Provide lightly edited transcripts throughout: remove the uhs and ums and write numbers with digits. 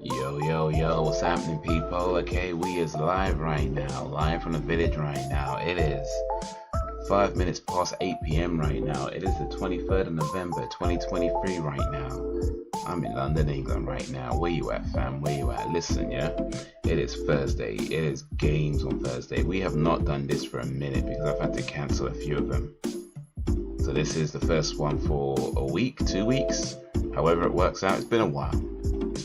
Yo, yo, yo, what's happening, people? Okay, we is live right now, live from the village right now. It is 5 minutes past 8 p.m. right now. It is the 23rd of November, 2023 right now. I'm in London, England right now. Where you at, fam? Where you at? Listen, yeah, it is Thursday. It is games on Thursday. We have not done this for a minute because I've had to cancel a few of them. So this is the first one for a week, 2 weeks, however it works out. It's been a while.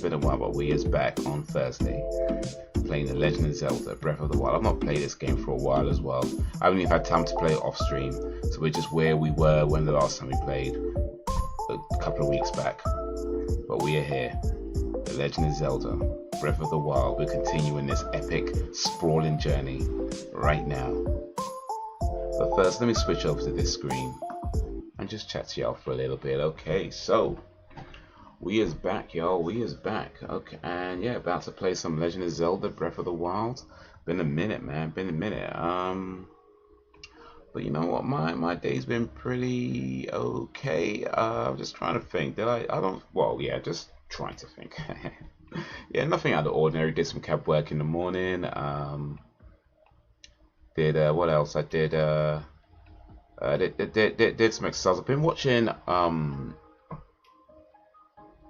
But we is back on Thursday playing The Legend of Zelda Breath of the Wild. I've not played this game for a while as well. I haven't even had time to play it off stream, so we're just where we were when the last time we played a couple of weeks back. But we are here, The Legend of Zelda Breath of the Wild. We're continuing this epic sprawling journey right now. But first, let me switch over to this screen and just chat to y'all for a little bit. Okay, so we is back, y'all. We is back. Okay, and yeah, about to play some Legend of Zelda Breath of the Wild. Been a minute, man. Been a minute. But you know what? My day's been pretty okay. I'm just trying to think. Just trying to think. Yeah, nothing out of the ordinary. Did some cab work in the morning. What else? I did some exercise. I've been watching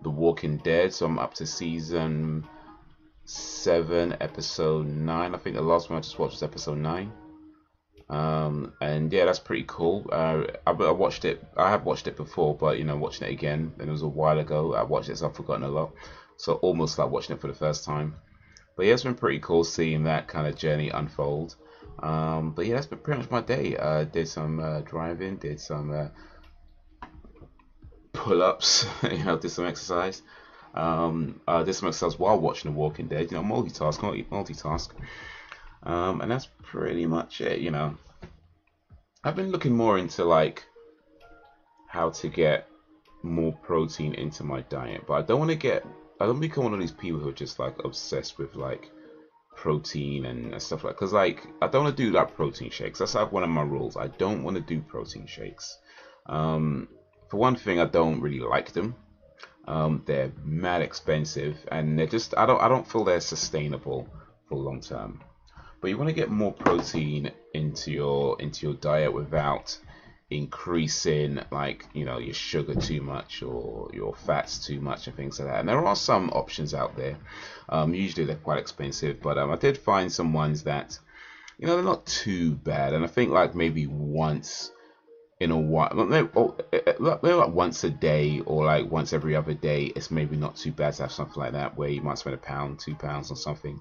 The Walking Dead, so I'm up to season 7, episode 9. I think the last one I just watched was episode 9. And yeah, that's pretty cool. I watched it. I have watched it before, but you know, watching it again, and it was a while ago. I watched it, so I've forgotten a lot. So almost like watching it for the first time. But yeah, it's been pretty cool seeing that kind of journey unfold. But yeah, that's been pretty much my day. Did some driving, did some pull-ups, you know, did some exercise. Did some exercise while watching The Walking Dead. You know, multitask. And that's pretty much it. You know, I've been looking more into like how to get more protein into my diet, but I don't become one of these people who are just like obsessed with like protein and stuff like. Because like I don't want to do like protein shakes. That's like one of my rules. I don't want to do protein shakes. For one thing, I don't really like them. They're mad expensive, and they're just I don't feel they're sustainable for long term. But you want to get more protein into your diet without increasing, like, you know, your sugar too much or your fats too much and things like that. And there are some options out there. Usually they're quite expensive, but I did find some ones that, you know, they're not too bad. And I think like maybe once in a while, maybe like once a day or like once every other day, it's maybe not too bad to have something like that where you might spend £1, £2 on something.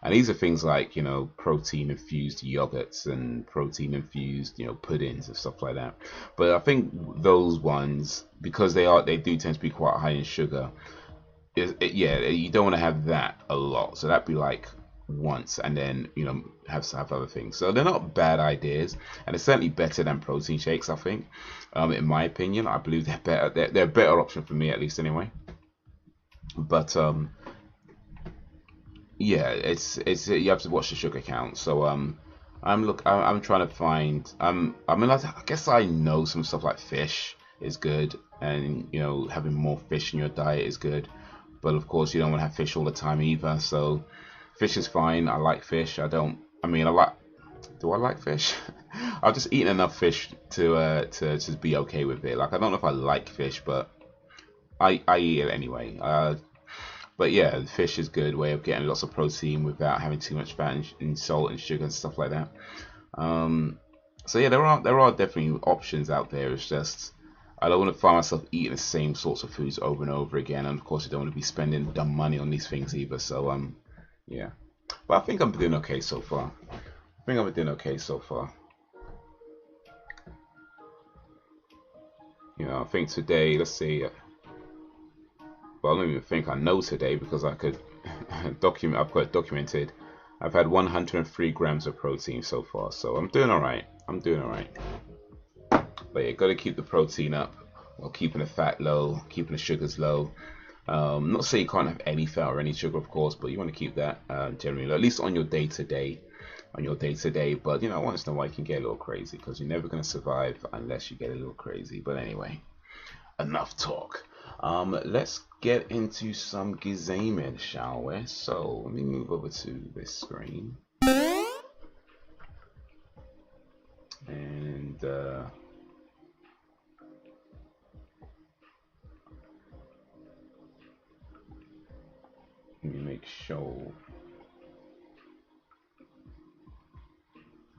And these are things like, you know, protein infused yogurts and protein infused, you know, puddings and stuff like that. But I think those ones, because they do tend to be quite high in sugar, you don't want to have that a lot. So that'd be like once, and then, you know, have other things. So they're not bad ideas, and it's certainly better than protein shakes, I think. In my opinion, I believe they're better. They're a better option for me, at least anyway. But yeah, it's you have to watch the sugar count. So I'm trying to find I guess I know some stuff like fish is good, and you know, having more fish in your diet is good, but of course you don't want to have fish all the time either. So fish is fine. I like fish. Do I like fish? I've just eaten enough fish to be okay with it. Like, I don't know if I like fish, but I eat it anyway. But yeah, fish is a good way of getting lots of protein without having too much fat and salt and sugar and stuff like that. So yeah, there are definitely options out there. It's just I don't want to find myself eating the same sorts of foods over and over again, and of course I don't want to be spending dumb money on these things either. So yeah, but I think I'm doing okay so far. You know, I think today, let's see. Well, I don't even think I know today because I could document. I've got it documented. I've had 103 grams of protein so far, so I'm doing all right. But yeah, got to keep the protein up while keeping the fat low, keeping the sugars low. Not saying you can't have any fat or any sugar, of course, but you want to keep that generally low, at least on your day to day. But you know, once in a while you can get a little crazy because you're never going to survive unless you get a little crazy. But anyway, enough talk. Let's get into some gaming, shall we? So let me move over to this screen, and let me make sure.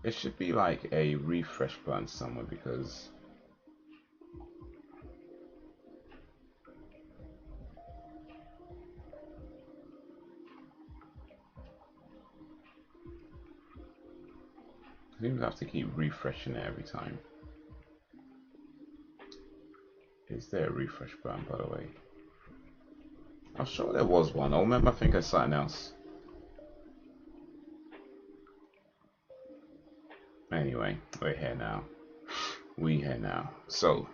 It should be like a refresh button somewhere, because I think we have to keep refreshing it every time. Is there a refresh button, by the way? I'm sure there was one. I remember, I think it's something else. Anyway, we're here now. So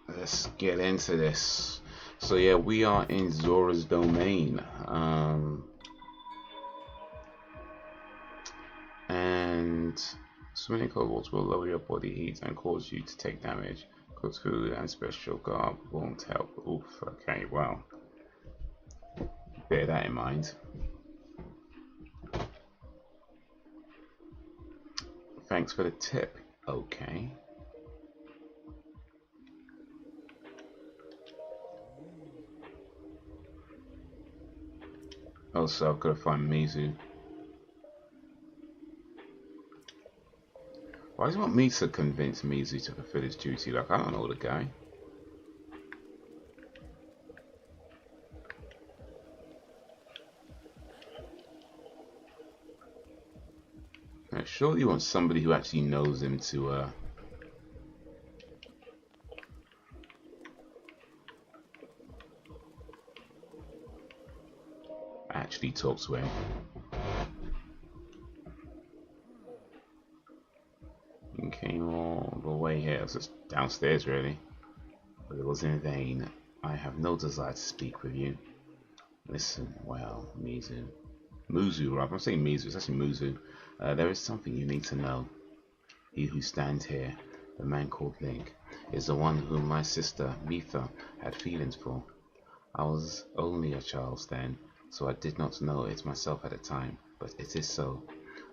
let's get into this. So yeah, we are in Zora's domain, and swimming cold water will lower your body heat and cause you to take damage. Cooked food and special garb won't help. Oof. Okay, well, bear that in mind. Thanks for the tip. Okay. Also, I've got to find Mizu. Why does he want me to convince Mizu to fulfill his duty? Like, I don't know the guy. Now, surely you want somebody who actually knows him to actually talk to him. You came all the way here. It was just downstairs, really. But it was in vain. I have no desire to speak with you. Listen, well, Mizu. Muzu, right? I'm saying Mizu. It's actually Muzu. There is something you need to know. He who stands here, the man called Link, is the one whom my sister, Mitha, had feelings for. I was only a child then, so I did not know it myself at the time, but it is so.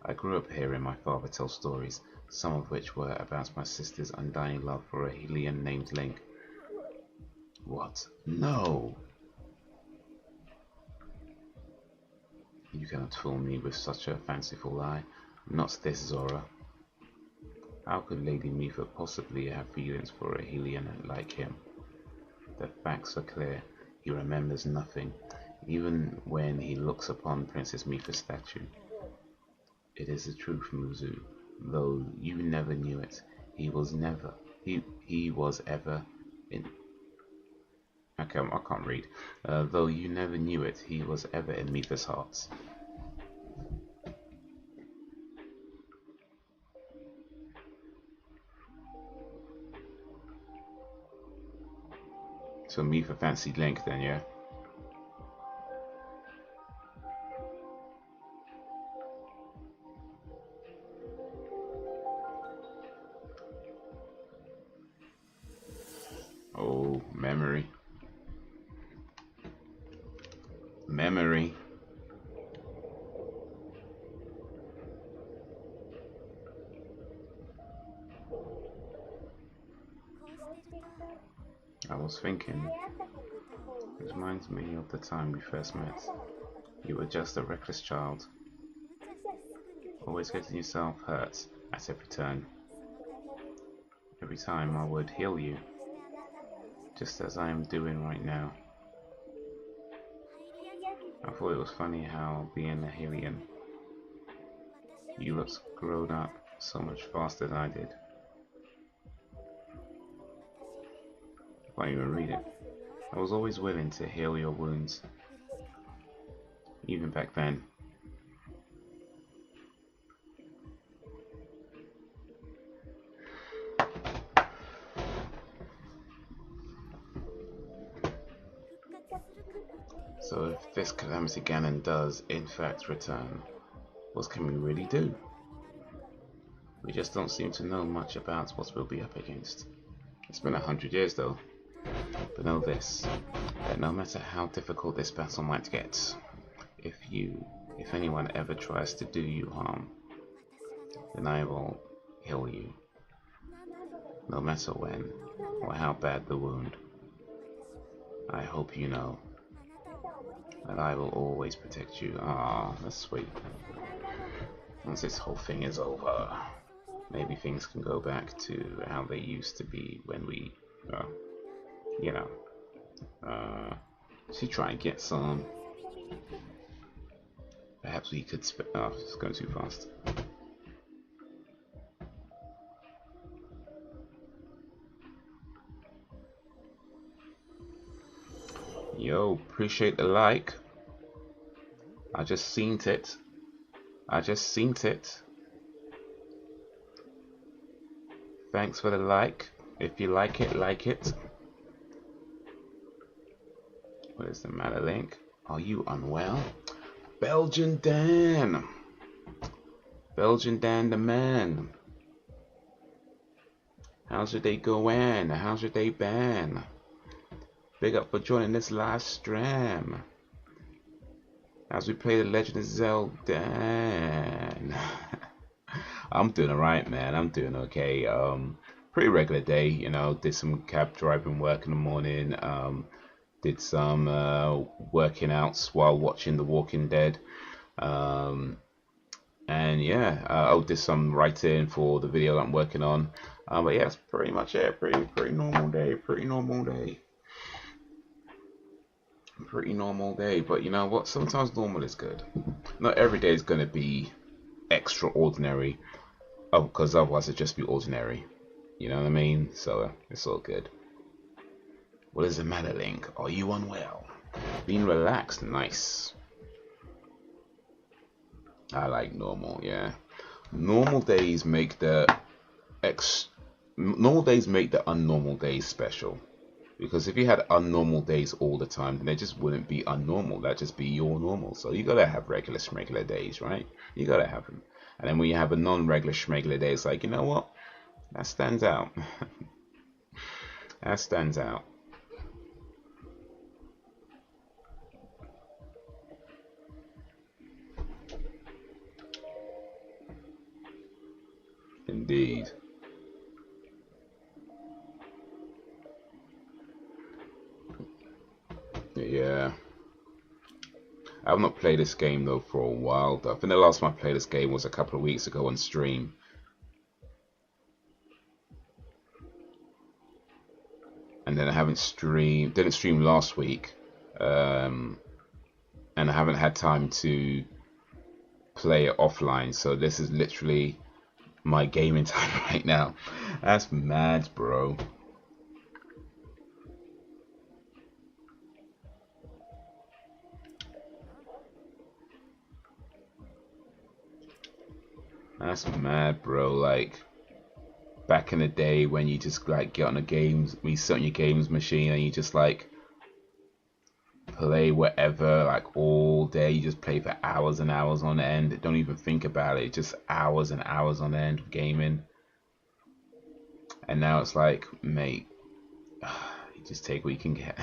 I grew up hearing my father tell stories, some of which were about my sister's undying love for a Hylian named Link. What? No! You cannot fool me with such a fanciful lie. Not this, Zora. How could Lady Mitha possibly have feelings for a Hylian like him? The facts are clear. He remembers nothing, even when he looks upon Princess Mitha's statue. It is the truth, Muzu. Though you never knew it, he was ever in. Okay, I can't read. Though you never knew it, he was ever in Mitha's hearts. So Mitha fancied Link then, yeah? Oh, memory. Memory. I was thinking, it reminds me of the time we first met. You were just a reckless child, always getting yourself hurt at every turn. Every time I would heal you, just as I am doing right now. I thought it was funny how, being a Hylian, you looked grown up so much faster than I did. I can't even read it. I was always willing to heal your wounds, even back then. So if this Calamity Ganon does in fact return, what can we really do? We just don't seem to know much about what we'll be up against. It's been 100 years though. But know this, that no matter how difficult this battle might get, if anyone ever tries to do you harm, then I will heal you. No matter when or how bad the wound. I hope you know that I will always protect you. Ah, that's sweet. Once this whole thing is over, maybe things can go back to how they used to be when we, you know, should try and get some. Perhaps we could. Oh, it's going too fast. Yo, appreciate the like. I just seen it. Thanks for the like. If you like it, like it. What is the matter, Link? Are you unwell? Belgian Dan. Belgian Dan the man. How's your day going? How's your day been? Big up for joining this live stream as we play the Legend of Zelda. I'm doing alright, man. I'm doing okay. Pretty regular day, you know. Did some cab driving work in the morning. Did some working outs while watching The Walking Dead. And yeah, I did some writing for the video that I'm working on. But yeah, that's pretty much it. Pretty normal day. Pretty normal day. But you know what? Sometimes normal is good. Not every day is going to be extraordinary. Oh, because otherwise it'd just be ordinary. You know what I mean? So it's all good. What is the matter, Link? Are you unwell? Being relaxed, nice. I like normal, yeah. Normal days make the unnormal days special. Because if you had unnormal days all the time, then they just wouldn't be unnormal. That'd just be your normal. So you gotta have regular schmegular days, right? You gotta have them. And then when you have a non-regular schmegular day, it's like, you know what? That stands out. That stands out. Indeed. Yeah. I have not played this game though for a while though. I think the last time I played this game was a couple of weeks ago on stream. And then I didn't stream last week. And I haven't had time to play it offline. So this is literally my gaming time right now. That's mad, bro. That's mad, bro. Like back in the day when you just like get on a games, you sit on your games machine and you just like play whatever, like all day. You just play for hours and hours on end. Don't even think about it. Just hours and hours on end of gaming. And now it's like, mate, you just take what you can get.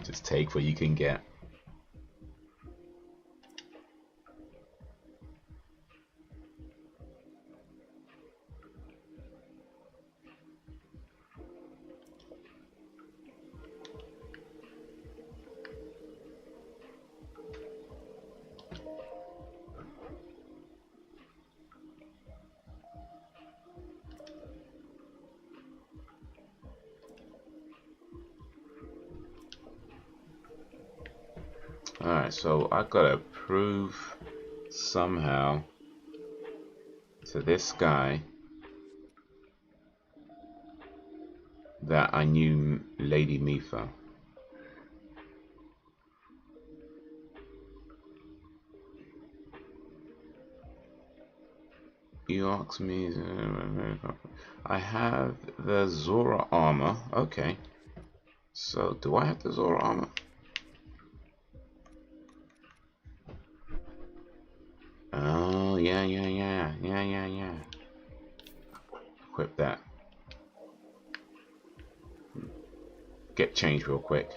Just take what you can get. Alright, so I gotta prove somehow to this guy that I knew Lady Mifa. You asked me, I have the Zora armor. Okay, so do I have the Zora armor? Oh, yeah. equip that. Get changed real quick.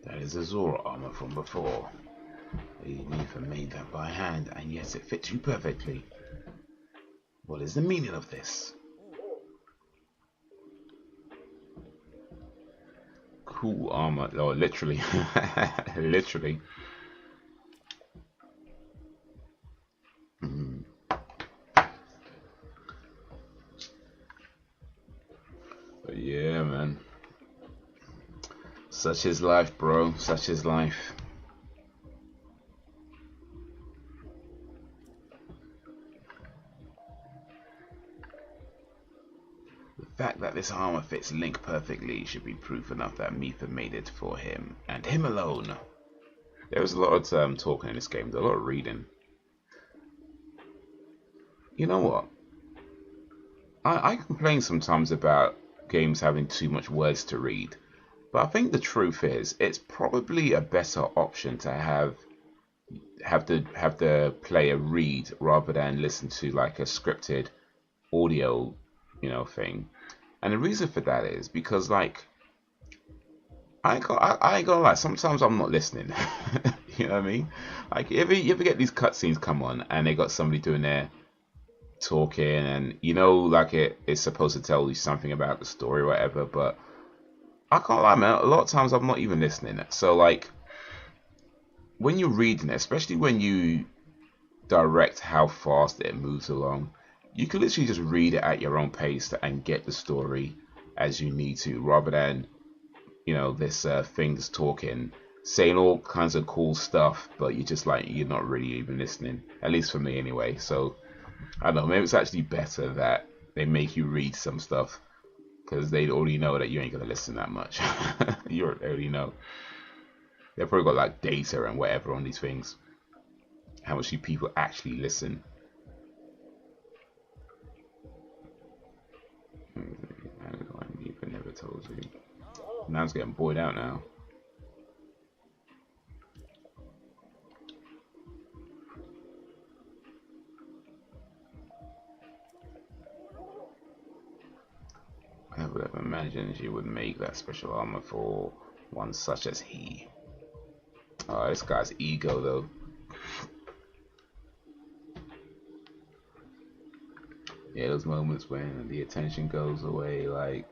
That is a Zora armor from before. Ethan made that by hand, and yes, it fits you perfectly. What is the meaning of this? Cool armor. Oh, literally. Literally. But yeah, man. Such is life, bro. Such is life. The fact that this armor fits Link perfectly should be proof enough that Mifa made it for him, and him alone. There was a lot of talking in this game, a lot of reading. You know what? I complain sometimes about games having too much words to read, but I think the truth is it's probably a better option to have the player read rather than listen to like a scripted audio, you know, thing. And the reason for that is because, like, I ain't gonna lie, sometimes I'm not listening. You know what I mean? Like, you ever get these cutscenes come on and they got somebody doing their talking, and you know, like it's supposed to tell you something about the story or whatever, but I can't lie, man, a lot of times I'm not even listening. So like, when you're reading it, especially when you direct how fast it moves along, you can literally just read it at your own pace and get the story as you need to, rather than, you know, this thing that's talking, saying all kinds of cool stuff, but you're not really even listening. At least for me, anyway. So I don't know. Maybe it's actually better that they make you read some stuff, because they already know that you ain't gonna listen that much. You already know. They've probably got like data and whatever on these things. How much do people actually listen? I never told you. Man's getting bored out now. I would have imagined you would make that special armor for one such as he. Oh, this guy's ego though. Yeah, those moments when the attention goes away, like,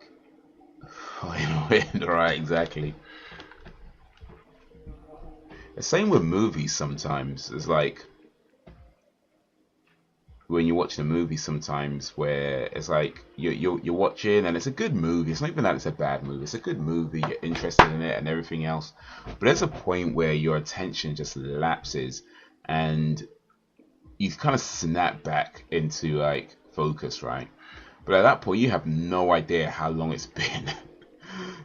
right, exactly. The same with movies sometimes. It's like when you're watching a movie sometimes where it's like you're watching and it's a good movie. It's not even that it's a bad movie. It's a good movie. You're interested in it and everything else. But there's a point where your attention just lapses and you kind of snap back into like focus, right? But at that point you have no idea how long it's been.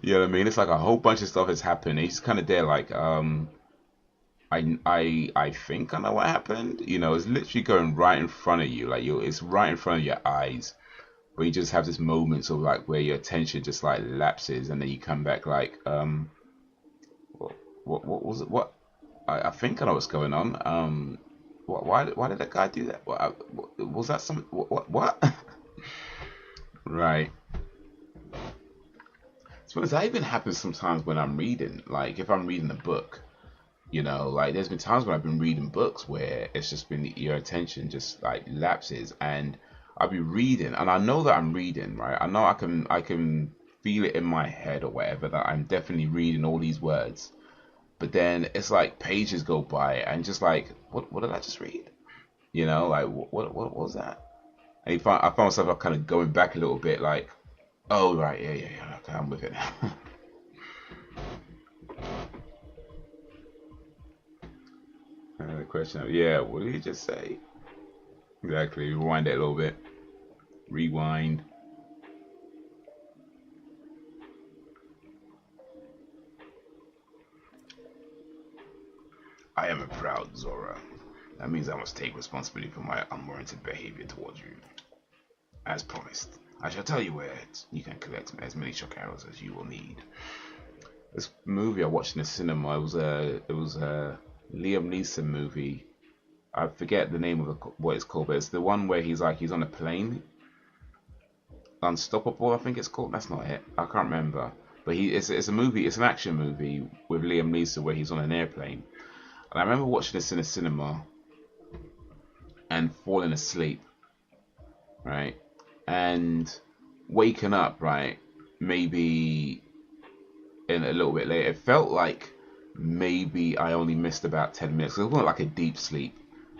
You know what I mean? It's like a whole bunch of stuff has happened. And you're just kind of there like, I think I know what happened. You know, it's literally going right in front of you. Like it's right in front of your eyes. But you just have this moments of like where your attention just like lapses, and then you come back like, what was it? What I think I know what's going on. Why did that guy do that? Was that some what? Right. Suppose that even happens sometimes when I'm reading. Like if I'm reading a book, you know, like there's been times when I've been reading books where it's just been your attention just like lapses, and I'll be reading and I know that I'm reading, right? I know I can feel it in my head or whatever that I'm definitely reading all these words. But then it's like pages go by and just like, what did I just read? You know, like what was that? And I found myself like kind of going back a little bit, like, oh right, yeah, okay, I'm with it now. The question of, yeah, what did he just say? Exactly, rewind it a little bit. Rewind. I am a proud Zora. That means I must take responsibility for my unwarranted behavior towards you. as promised, I shall tell you where you can collect as many shock arrows as you will need. This movie I watched in the cinema, it was a Liam Neeson movie. I forget the name of what it's called, but it's the one where he's on a plane. Unstoppable, I think it's called. That's not it. I can't remember. But it's a movie. It's an action movie with Liam Neeson where he's on an airplane. And I remember watching this in the cinema and falling asleep, right? And waking up, right? Maybe in a little bit later. It felt like maybe I only missed about 10 minutes. It wasn't like a deep sleep.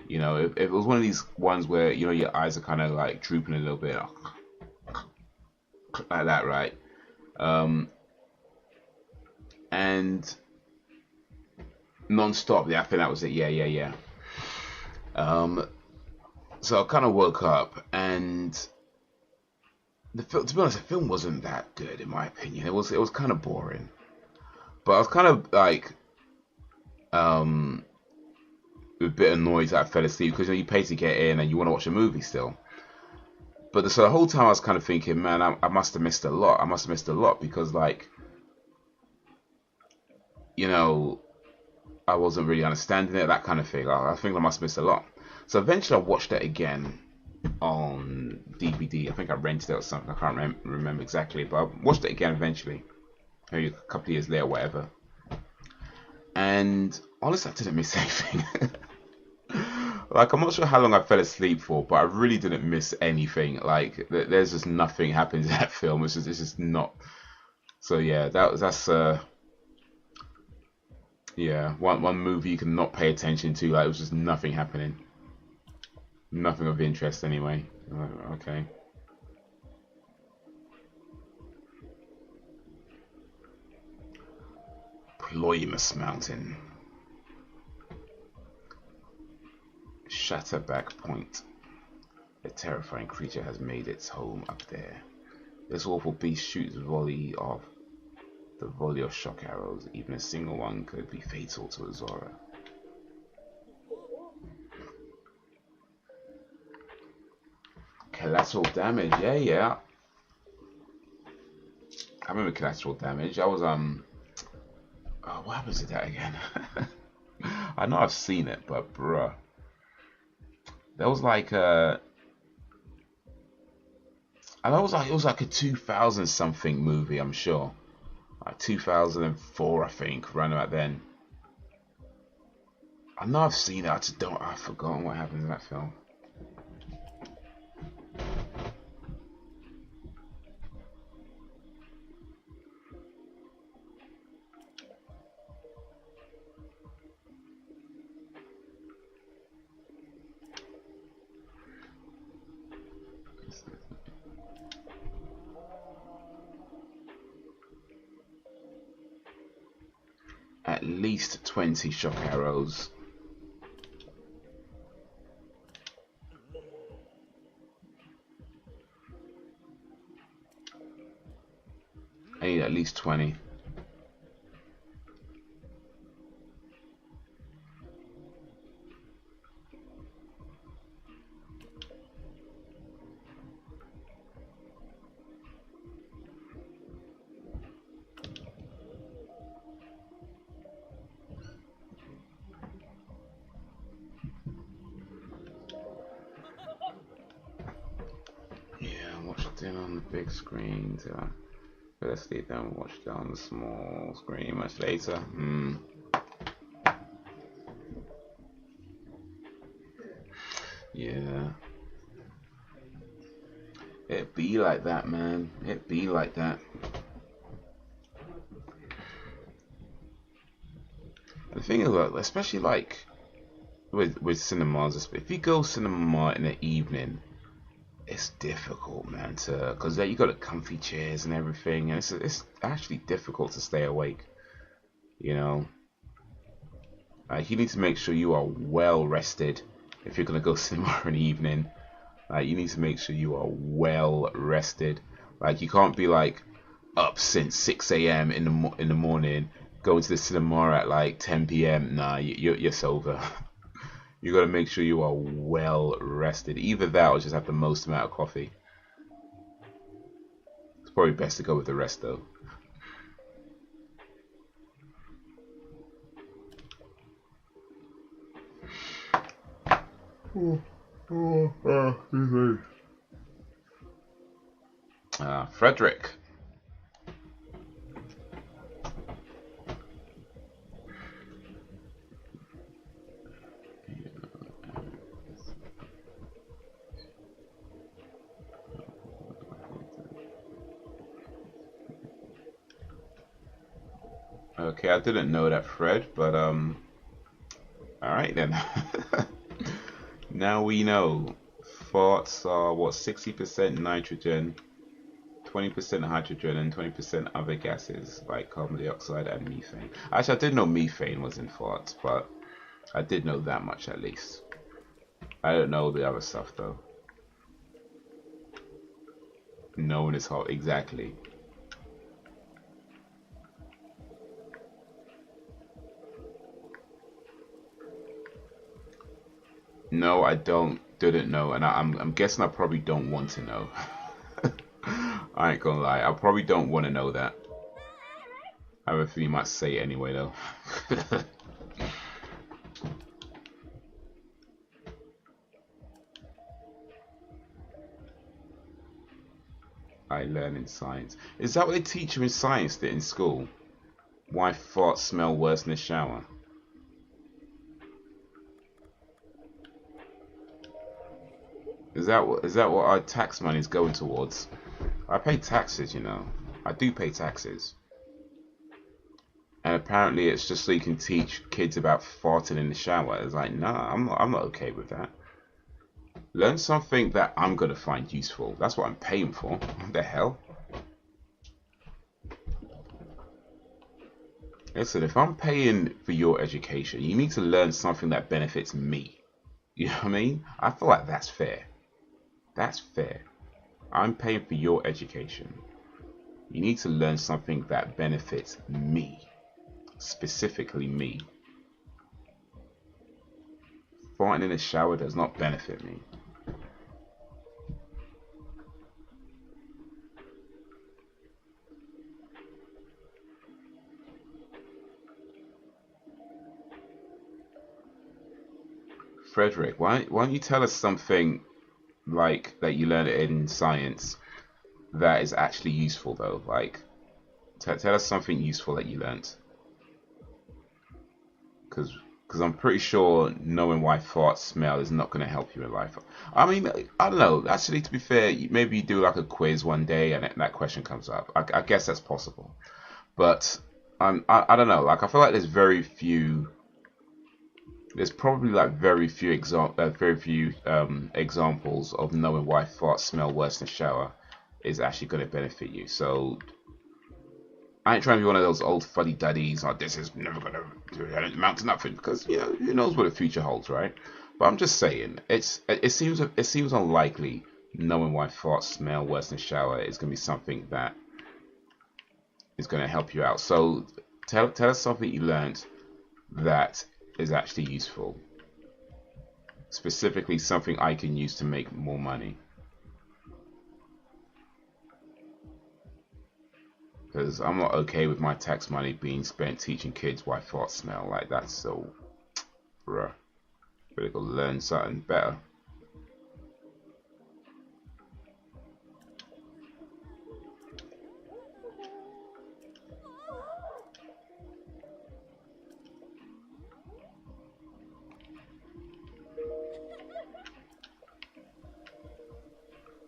You know, if it was one of these ones where, you know, your eyes are kind of like drooping a little bit, like that, right? And non-stop. Yeah, I think that was it. Yeah. So I kind of woke up, and to be honest, the film wasn't that good in my opinion. It was kind of boring, but I was kind of like a bit annoyed that I fell asleep because, you know, you pay to get in and you want to watch a movie still. But so the whole time I was kind of thinking, man, I must have missed a lot. I must have missed a lot because, like, you know, I wasn't really understanding it, that kind of thing. I think I must have missed a lot. So eventually I watched it again on DVD. I think I rented it or something. I can't remember exactly, but I watched it again eventually, maybe a couple of years later, whatever. And honestly, I didn't miss anything. Like, I'm not sure how long I fell asleep for, but I really didn't miss anything. Like, there's just nothing happens in that film. It's just not. So yeah, that's yeah, one movie you can not pay attention to. Like, it was just nothing happening, nothing of interest anyway. Okay. Ploymus Mountain. Shatterback Point. A terrifying creature has made its home up there. This awful beast shoots the volley of shock arrows. Even a single one could be fatal to a Zora. Collateral damage, yeah. I remember collateral damage. I was oh, what happens to that again? I know I've seen it, but bruh. There was like I know it was like a 2000 something movie, I'm sure. Like 2004, I think, around about then. I know I've seen it, I've forgotten what happened in that film. At least 20 shock arrows. I need at least 20. On the big screen till I fell asleep, then watched it on the small screen much later. Yeah, it be like that, man. It be like that. The thing is, like, especially like with cinemas, if you go cinema in the evening, it's difficult, man, because you got the comfy chairs and everything, and it's actually difficult to stay awake. You know, like, you need to make sure you are well rested if you're gonna go cinema in the evening. Like, you need to make sure you are well rested. Like, you can't be like up since 6 a.m. in the morning, going to the cinema at like 10 p.m. Nah, you're sober. You got to make sure you are well rested. Either that or just have the most amount of coffee. probably best to go with the rest though. Frederick. Okay, I didn't know that, Fred, but all right then. Now we know farts are what, 60% nitrogen, 20% hydrogen, and 20% other gases like carbon dioxide and methane. Actually, I did know methane was in farts, but I did know that much at least. I don't know the other stuff though. No one is hot, exactly. No, I didn't know, and I'm guessing I probably don't want to know. I ain't gonna lie, I probably don't want to know that. I have a feeling you might say it anyway though. I learn in science. Is that what they teach you in science in school? Why farts smell worse in the shower? Is that what our tax money is going towards? I pay taxes, you know. I do pay taxes. And apparently it's just so you can teach kids about farting in the shower. It's like, nah, I'm not okay with that. Learn something that I'm gonna find useful. That's what I'm paying for. What the hell? Listen, if I'm paying for your education, you need to learn something that benefits me. You know what I mean? I feel like that's fair. That's fair. I'm paying for your education. You need to learn something that benefits me. Specifically me. Farting in the shower does not benefit me. Frederick, why don't you tell us something like that you learned in science that is actually useful though? Like, tell us something useful that you learned. Because I'm pretty sure knowing why farts smell is not going to help you in life. I mean, I don't know. Actually, to be fair, maybe you do like a quiz one day and that question comes up. I guess that's possible. But I don't know. Like, I feel like there's very few. There's probably like very few examples of knowing why farts smell worse in the shower is actually going to benefit you. So I ain't trying to be one of those old fuddy duddies. Like, this is never going to amount to nothing, because you know who knows what the future holds, right? But I'm just saying, it seems unlikely knowing why farts smell worse in the shower is going to be something that is going to help you out. So tell us something you learned that is actually useful. Specifically something I can use to make more money. Because I'm not okay with my tax money being spent teaching kids why farts smell. Like, that's so... bruh. Better go learn something better.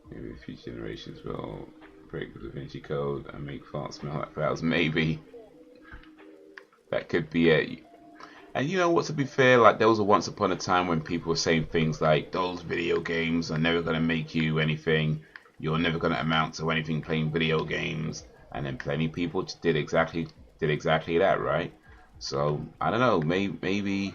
Maybe future generations will break the Da Vinci Code and make farts smell like flowers. Maybe. That could be it. And you know what, to be fair, like, there was a once upon a time when people were saying things like, those video games are never going to make you anything. You're never going to amount to anything playing video games. And then plenty of people did exactly that, right? So, I don't know, maybe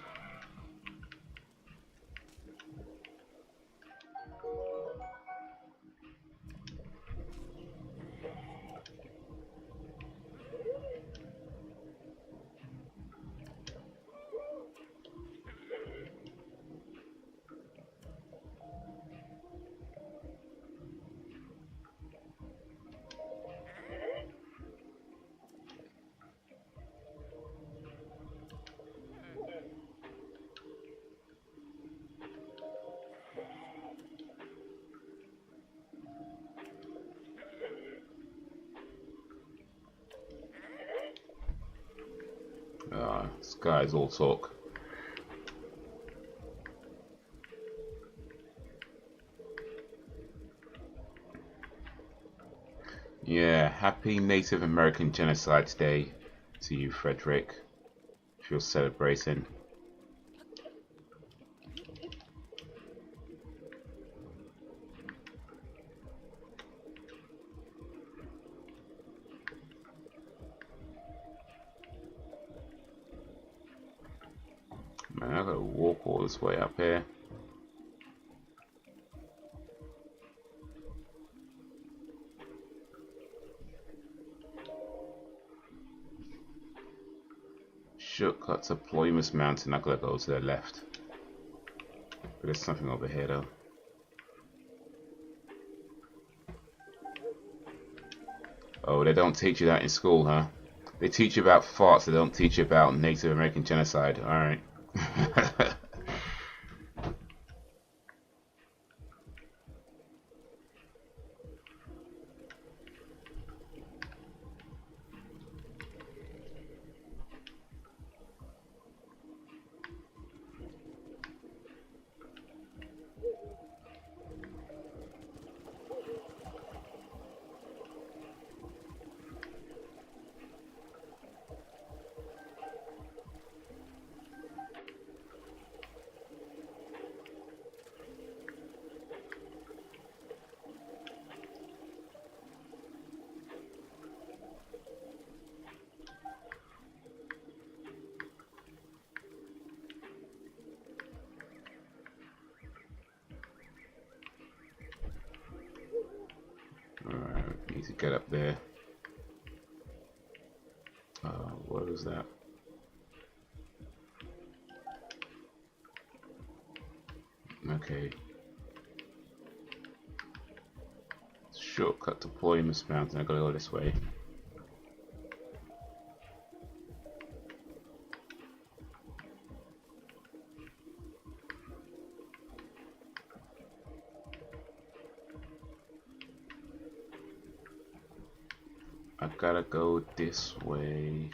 This guy's all talk. Yeah, happy Native American Genocide Day to you, Frederick, if you're celebrating. Man, I gotta walk all this way up here. Shortcut to Ploymus Mountain. I gotta go to the left. But there's something over here though. Oh, they don't teach you that in school, huh? They teach you about farts, they don't teach you about Native American genocide. Alright. Alright, need to get up there. What was that? Okay. Shortcut to Ploymus Mountain. I gotta go this way. I gotta go this way.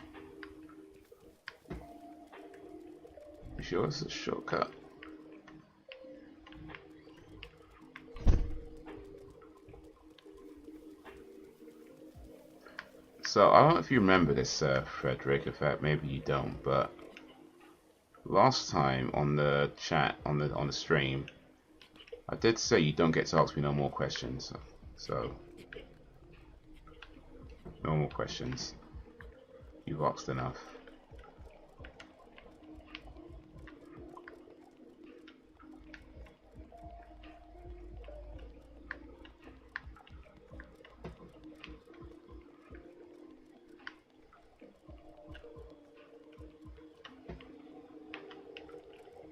You sure it's a shortcut? So I don't know if you remember this, Frederick. In fact, maybe you don't. But last time on the chat, on the stream, I did say you don't get to ask me no more questions. So no more questions. You've asked enough.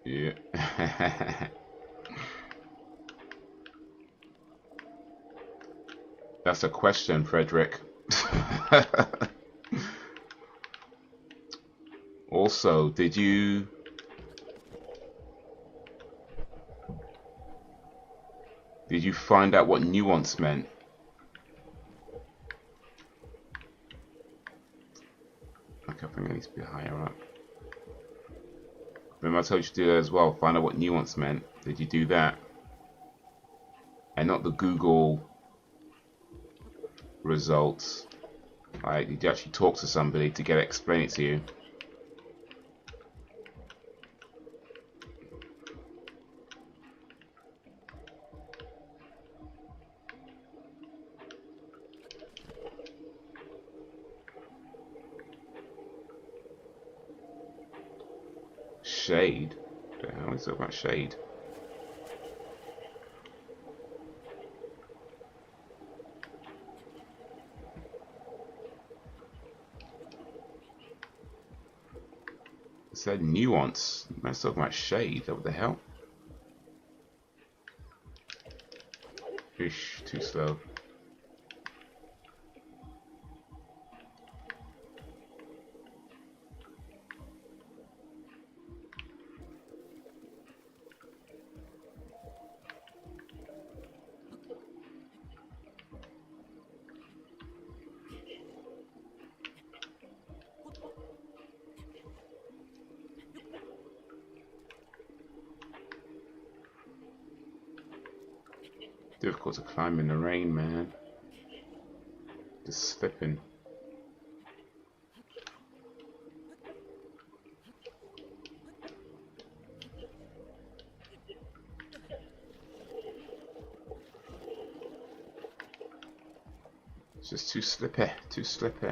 Yeah. That's a question, Frederick. Also, did you find out what nuance meant? Okay, I think I need to be higher up. Remember I told you to do that as well, find out what nuance meant. Did you do that? And not the Google results. Like, did you actually talk to somebody to get it, explain it to you? Shade? What the hell is it about shade? It said nuance. Let's talk about shade. What the hell? Ish, too slow. difficult to climb in the rain, man. Just slipping. It's just too slippy, too slippy.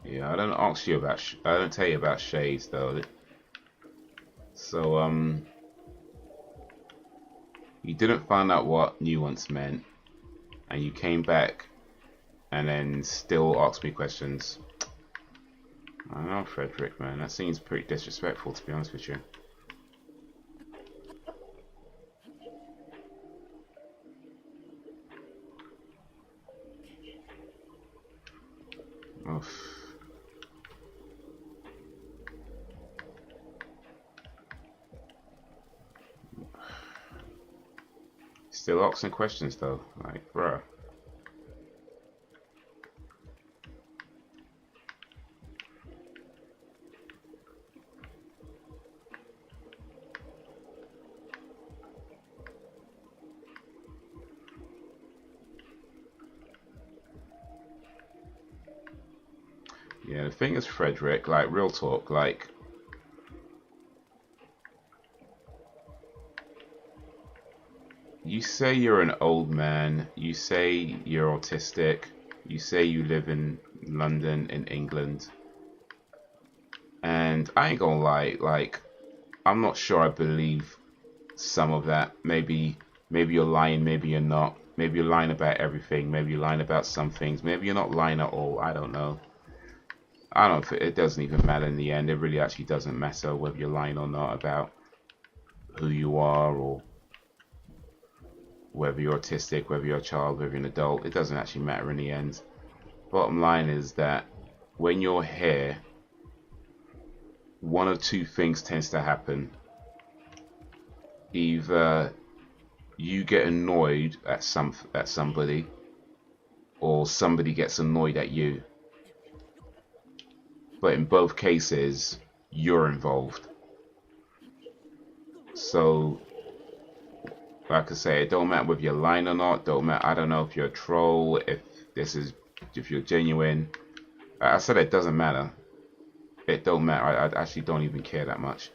Yeah, I don't ask you about. I don't tell you about shades though. So you didn't find out what nuance meant, and you came back, and then still asked me questions. I don't know, Frederick, man. That seems pretty disrespectful, to be honest with you. Oof. Still asking questions though, like, bruh. Yeah, the thing is, Frederick, like, real talk, like, you say you're an old man, you say you're autistic, you say you live in London, in England, and I ain't gonna lie, like, I'm not sure I believe some of that. Maybe you're lying, maybe you're not. Maybe you're lying about everything, maybe you're lying about some things, maybe you're not lying at all, I don't know. I don't know, it doesn't even matter in the end. It really actually doesn't matter whether you're lying or not about who you are, or whether you're autistic, whether you're a child, whether you're an adult. It doesn't actually matter in the end. Bottom line is that when you're here, one of two things tends to happen. Either you get annoyed at somebody, or somebody gets annoyed at you. But in both cases, you're involved. So, like I say, it don't matter whether you're lying or not. Don't matter. I don't know if you're a troll, if you're genuine. I said it doesn't matter. It don't matter. I actually don't even care that much.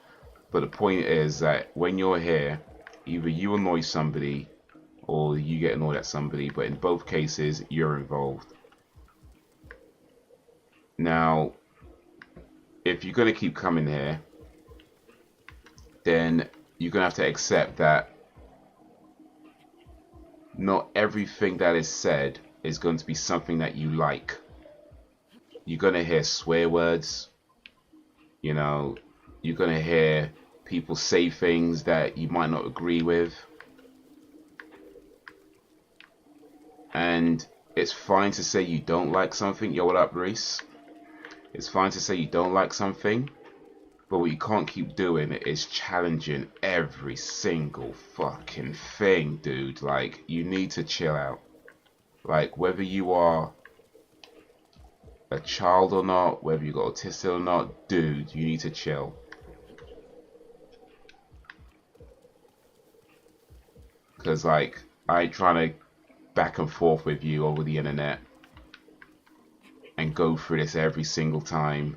But the point is that when you're here, either you annoy somebody or you get annoyed at somebody. But in both cases, you're involved. Now, if you're going to keep coming here, then you're going to have to accept that not everything that is said is going to be something that you like. You're going to hear swear words. You know, you're going to hear people say things that you might not agree with. And it's fine to say you don't like something. Yo, what up, Reese? It's fine to say you don't like something, but what you can't keep doing is challenging every single fucking thing, dude. Like, you need to chill out. Like, whether you are a child or not, whether you got autistic or not, dude, you need to chill. Because, like, I ain't trying to back and forth with you over the internet and go through this every single time.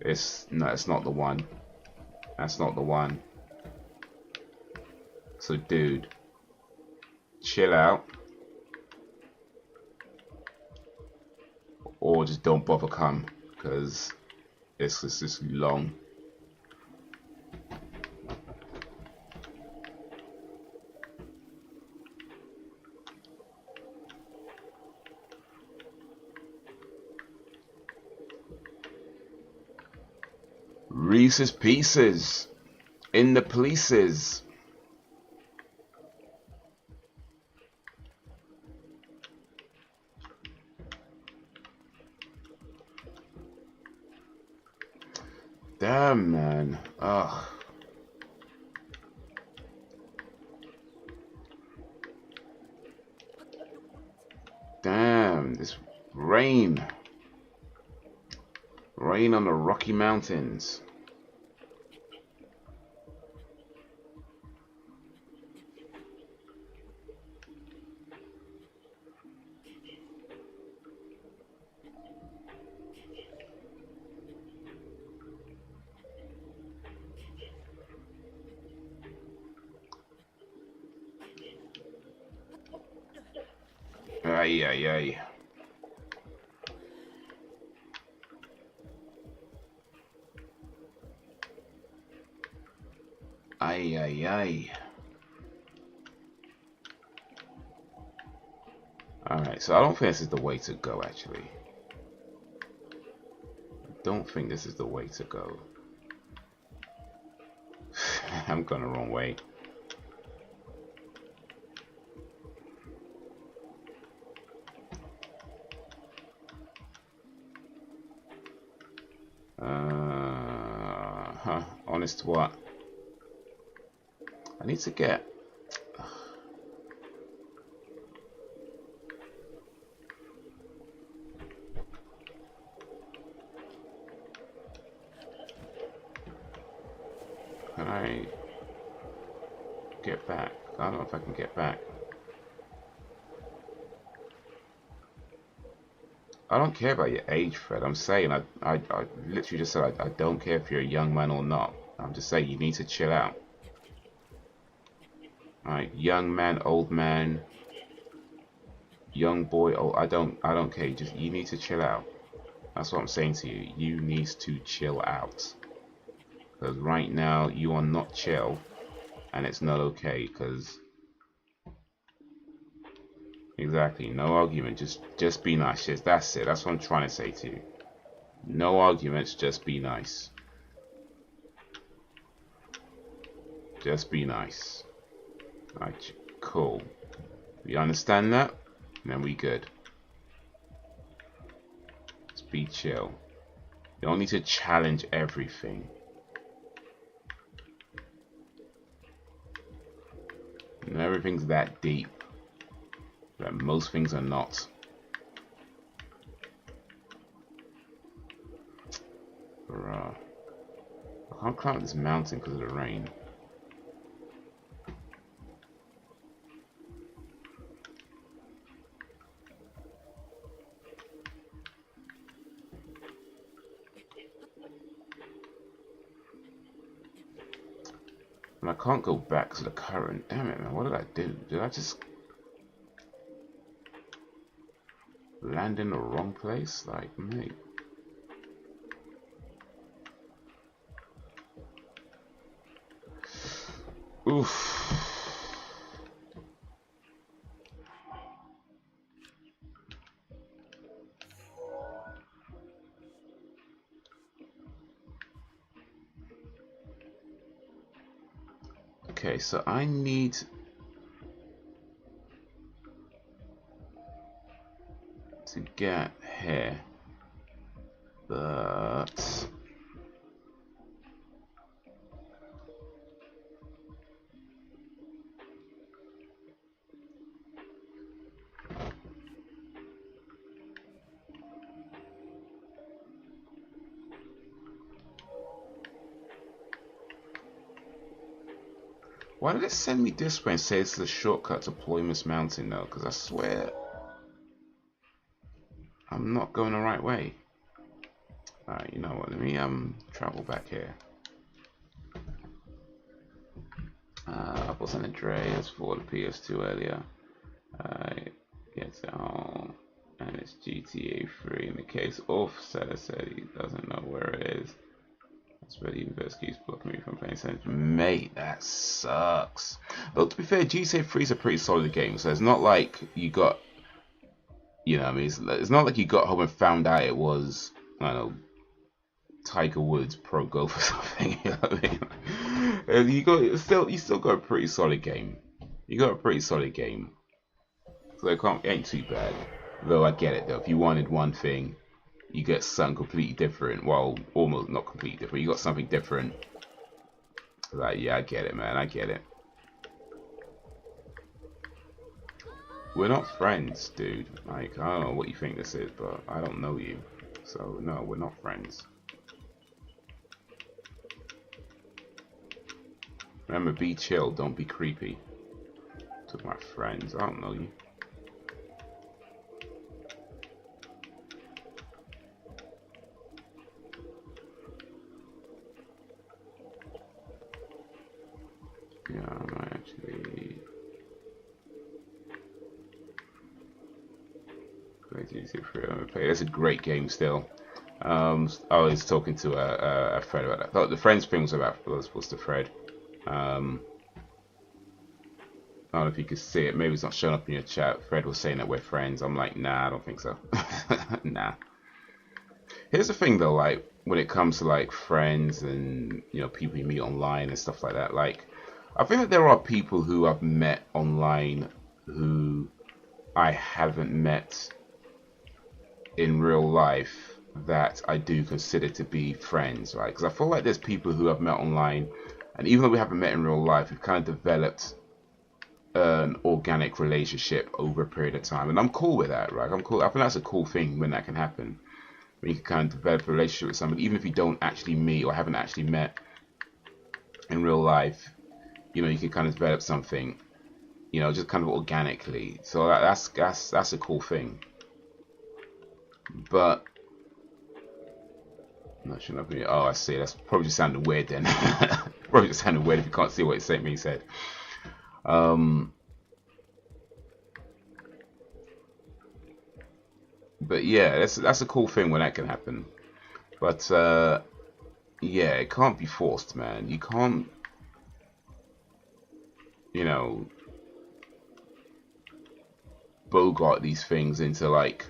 It's not the one. That's not the one. So, dude, chill out, or just don't bother come, because it's just long. Reese's Pieces in the polices. Damn, man. Ugh. Damn, this rain. Rain on the Rocky Mountains. Ay, ay, ay. Ay, ay, ay. Alright, so I don't think this is the way to go, actually. I don't think this is the way to go. I'm going the wrong way. Honest to what? I need to get... Can I get back? I don't know if I can get back. I don't care about your age, Fred. I'm saying, I literally just said I don't care if you're a young man or not. I'm just saying you need to chill out. Alright, young man, old man, young boy, old, I don't care. You need to chill out. That's what I'm saying to you. You need to chill out. Because right now you are not chill, and it's not okay. Because exactly, no argument. Just be nice. That's it. That's what I'm trying to say to you. No arguments. Just be nice. Just be nice. Alright, cool. You understand that? Then we good. Just be chill. You don't need to challenge everything. And everything's that deep. But most things are not. Bruh. I can't climb this mountain because of the rain. And I can't go back to the current. Damn it, man. What did I do? Did I just land in the wrong place? Like, mate. Oof. Okay, so I need to get here, but why did it send me this way and say it's the shortcut to Ploymus Mountain though? Because I swear I'm not going the right way. Alright, you know what? Let me travel back here. Apples and Andreas for the PS2 earlier. Gets it home, and it's GTA 3. In the case of Seller said he doesn't know where it is. That's where the university keeps blocking me from playing Sense. Mate, that sucks. But to be fair, GTA 3 is a pretty solid game, so it's not like you got, you know, I mean, it's not like you got home and found out it was, I don't know, Tiger Woods pro golf or something. You know what I mean? You still got a pretty solid game. You got a pretty solid game, so it ain't too bad. Though I get it though. If you wanted one thing, you get something completely different. Well, almost not completely different. You got something different. Like, yeah, I get it, man. I get it. We're not friends, dude. Like, I don't know what you think this is, but I don't know you. So no, we're not friends. Remember, be chill, don't be creepy. To my friends, I don't know you. Yeah, I might actually play. That's a great game still. I was talking to a friend about that. I thought the friends thing was about was the thread. I don't know if you could see it. Maybe it's not showing up in your chat. Fred was saying that we're friends. I'm like, nah, I don't think so. Nah. Here's the thing though, like when it comes to like friends and people you meet online and stuff like that. Like, I think that there are people who I've met online who I haven't met in real life that I do consider to be friends, right? Because I feel like there's people who I've met online, and even though we haven't met in real life, we've kind of developed an organic relationship over a period of time, and I'm cool with that, right? I'm cool. I think that's a cool thing when that can happen, when you can kind of develop a relationship with somebody, even if you don't actually meet or haven't actually met in real life. You can kind of develop something, just kind of organically. So that's a cool thing. But not sure. Oh, I see. That's probably just sounded weird then. Probably just sounded weird if you can't see what it said. But yeah, that's a cool thing when that can happen. But yeah, it can't be forced, man. You can't, bogart these things into like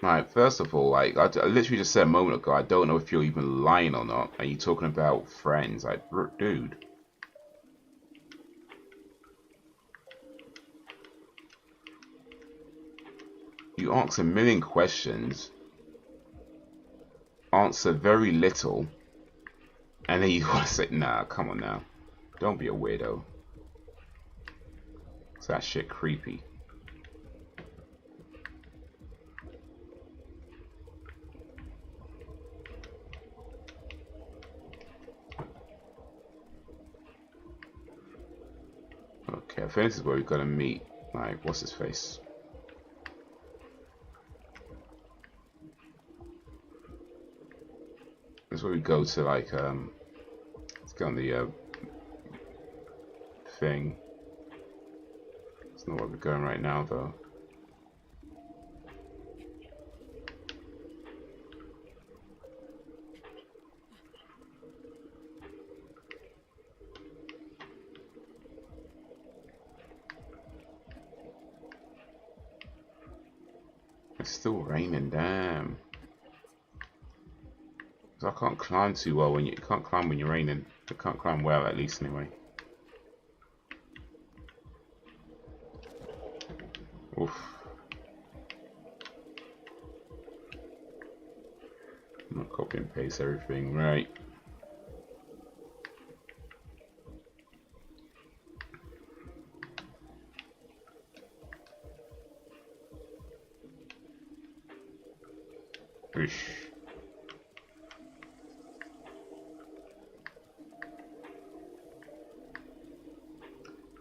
Right, first of all, like I literally just said a moment ago, I don't know if you're even lying or not. Are you talking about friends? Like, dude. You ask a million questions, answer very little, and then you want to say, nah, come on now. Don't be a weirdo. It's that shit creepy. Okay, I think this is where we're gonna meet. Like, what's his face? This is where we go to, like, let's go on the thing. It's not where we're going right now, though. It's still raining, damn. So I can't climb too well when you can't climb when you're raining. I can't climb well, at least anyway. Oof. I'm gonna copy and paste everything, right? Oosh.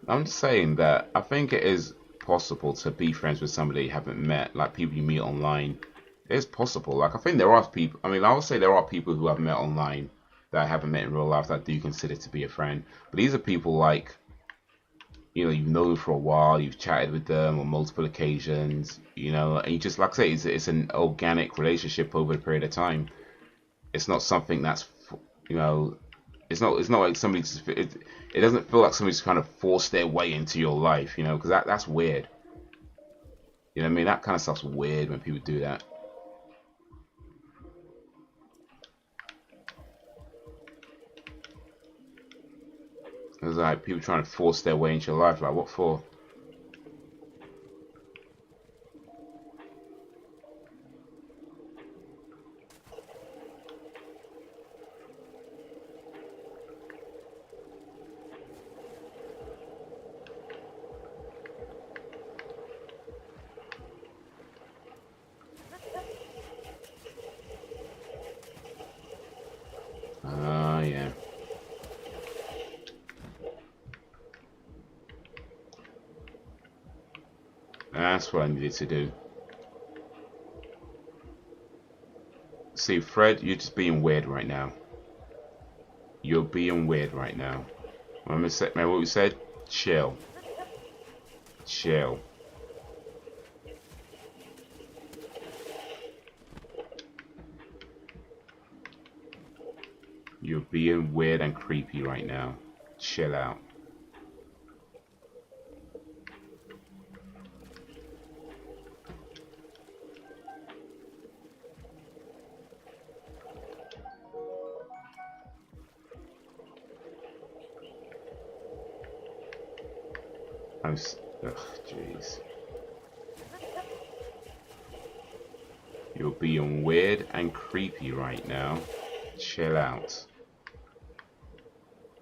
I'm just saying that I think it is possible to be friends with somebody you haven't met, like people you meet online. It's possible. Like, I think there are people, I mean, I would say there are people who I've met online that I haven't met in real life that I do consider to be a friend. But these are people like, you've known them for a while, you've chatted with them on multiple occasions, and you just, like I say, it's an organic relationship over a period of time. It's not something that's, it's not like somebody just, it doesn't feel like somebody's trying to force their way into your life, because that's weird. You know what I mean? That kind of stuff's weird when people do that. It's like people trying to force their way into your life. Like, what for? That's what I needed to do. See, Fred, you're just being weird right now. You're being weird right now. Remember what we said? Chill. Chill. You're being weird and creepy right now. Chill out. Ugh, jeez. You're being weird and creepy right now. Chill out.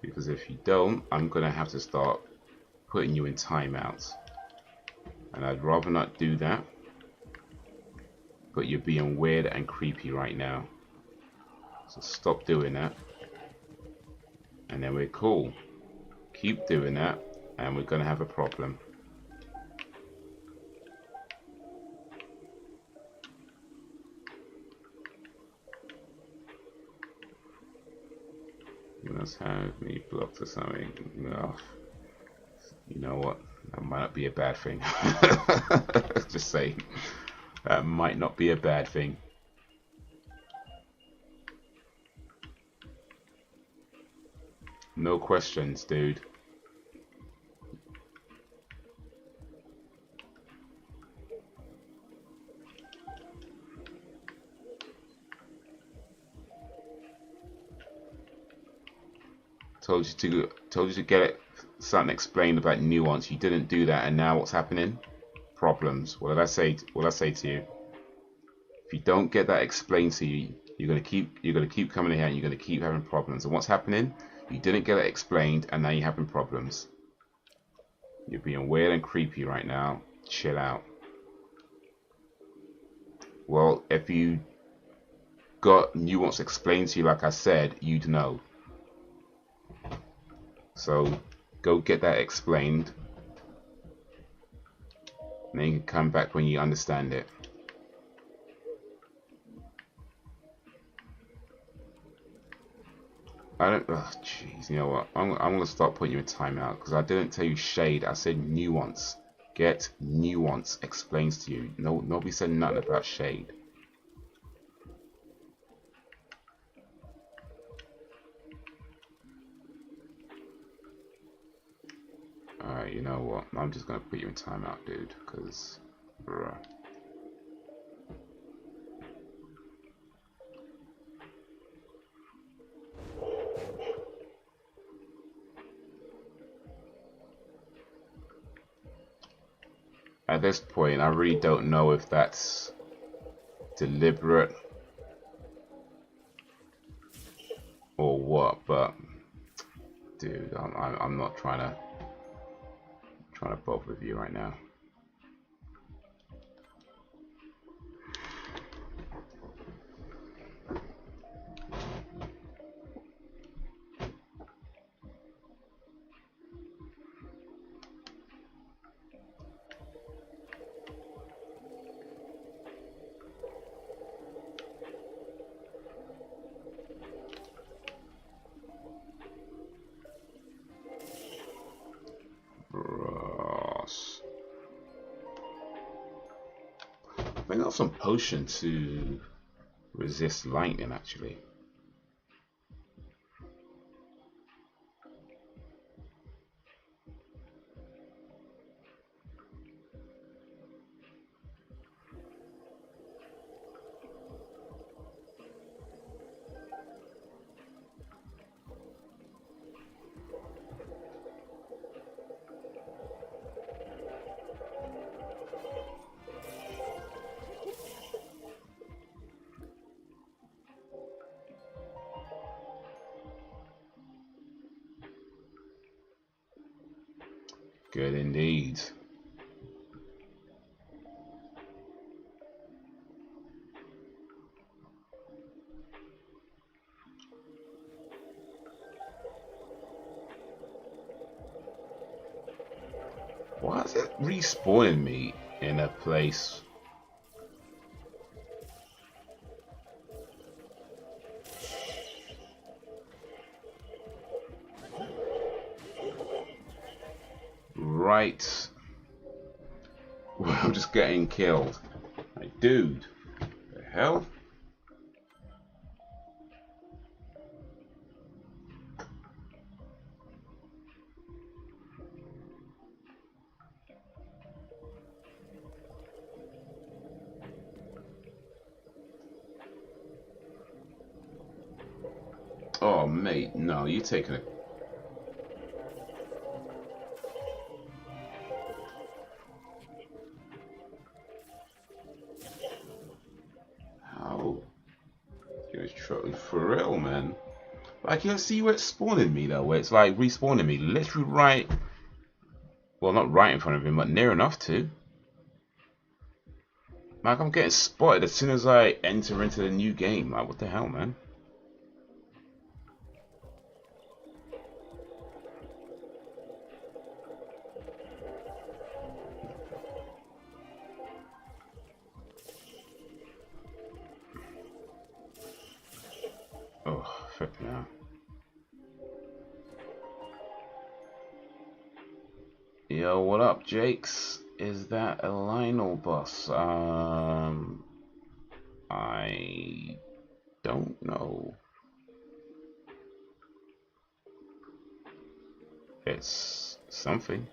Because if you don't, I'm gonna have to start putting you in timeouts. And I'd rather not do that. But you're being weird and creepy right now. So stop doing that. And then we're cool. Keep doing that. And we're gonna have a problem. You must have me blocked or something. No. You know what? That might not be a bad thing. Just saying. That might not be a bad thing. No questions, dude. Told you to get something explained about nuance. You didn't do that, and now what's happening? Problems. What did I say? What did I say to you? If you don't get that explained to you, you're gonna keep coming in here, and you're gonna keep having problems. And what's happening? You didn't get it explained, and now you're having problems. You're being weird and creepy right now. Chill out. Well, if you got nuance explained to you, like I said, you'd know. So go get that explained, and then you can come back when you understand it. I don't. Oh, jeez. You know what? I'm gonna start putting you in timeout because I didn't tell you shade. I said nuance. Get nuance explains to you. No, nobody said nothing about shade. Alright, you know what? I'm just gonna put you in timeout, dude, because at this point I really don't know if that's deliberate or what, but dude, I'm not trying to bother with you right now. I think I got some potion to resist lightning actually. Good indeed. Why is it respawning me in a place. Right. We're just getting killed. Like, dude. The hell? Oh, mate, no, you're taking it. How? It was for real, man. Like, you see where it's spawning me, though, where it's like respawning me literally right. Well, not right in front of him, but near enough to. Like, I'm getting spotted as soon as I enter into the new game. Like, what the hell, man? Oh, frick now. Yo, what up, Jakes? Is that a Lionel boss? I don't know. It's something.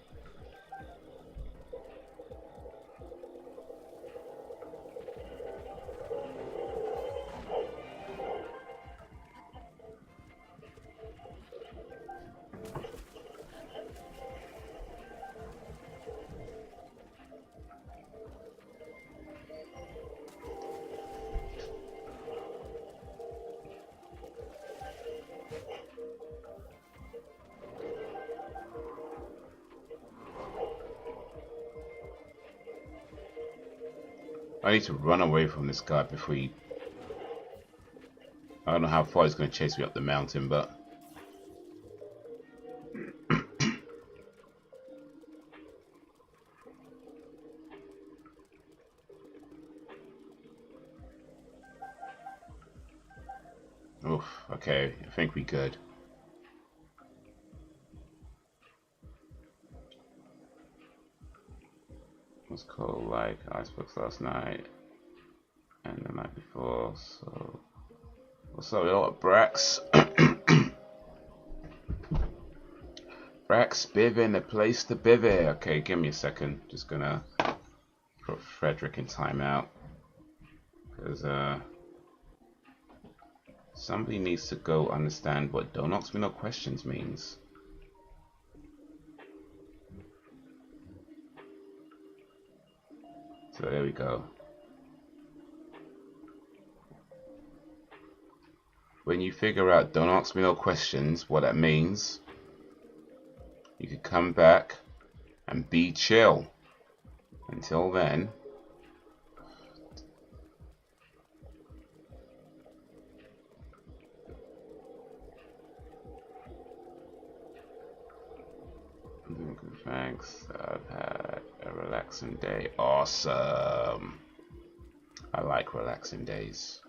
I need to run away from this guy before he... I don't know how far he's going to chase me up the mountain, but... Oof, okay, I think we're good. Was called like Icebooks last night and the night before, so what's up, yo? Brax? Brax bivvy, the place to bivvy. Okay, give me a second. Just gonna put Frederick in timeout because somebody needs to go understand what "Don't Ask Me No Questions" means. So there we go. When you figure out "Don't Ask Me No Questions," what that means, you can come back and be chill. Until then, thanks. I've had a relaxing day. Awesome. I like relaxing days.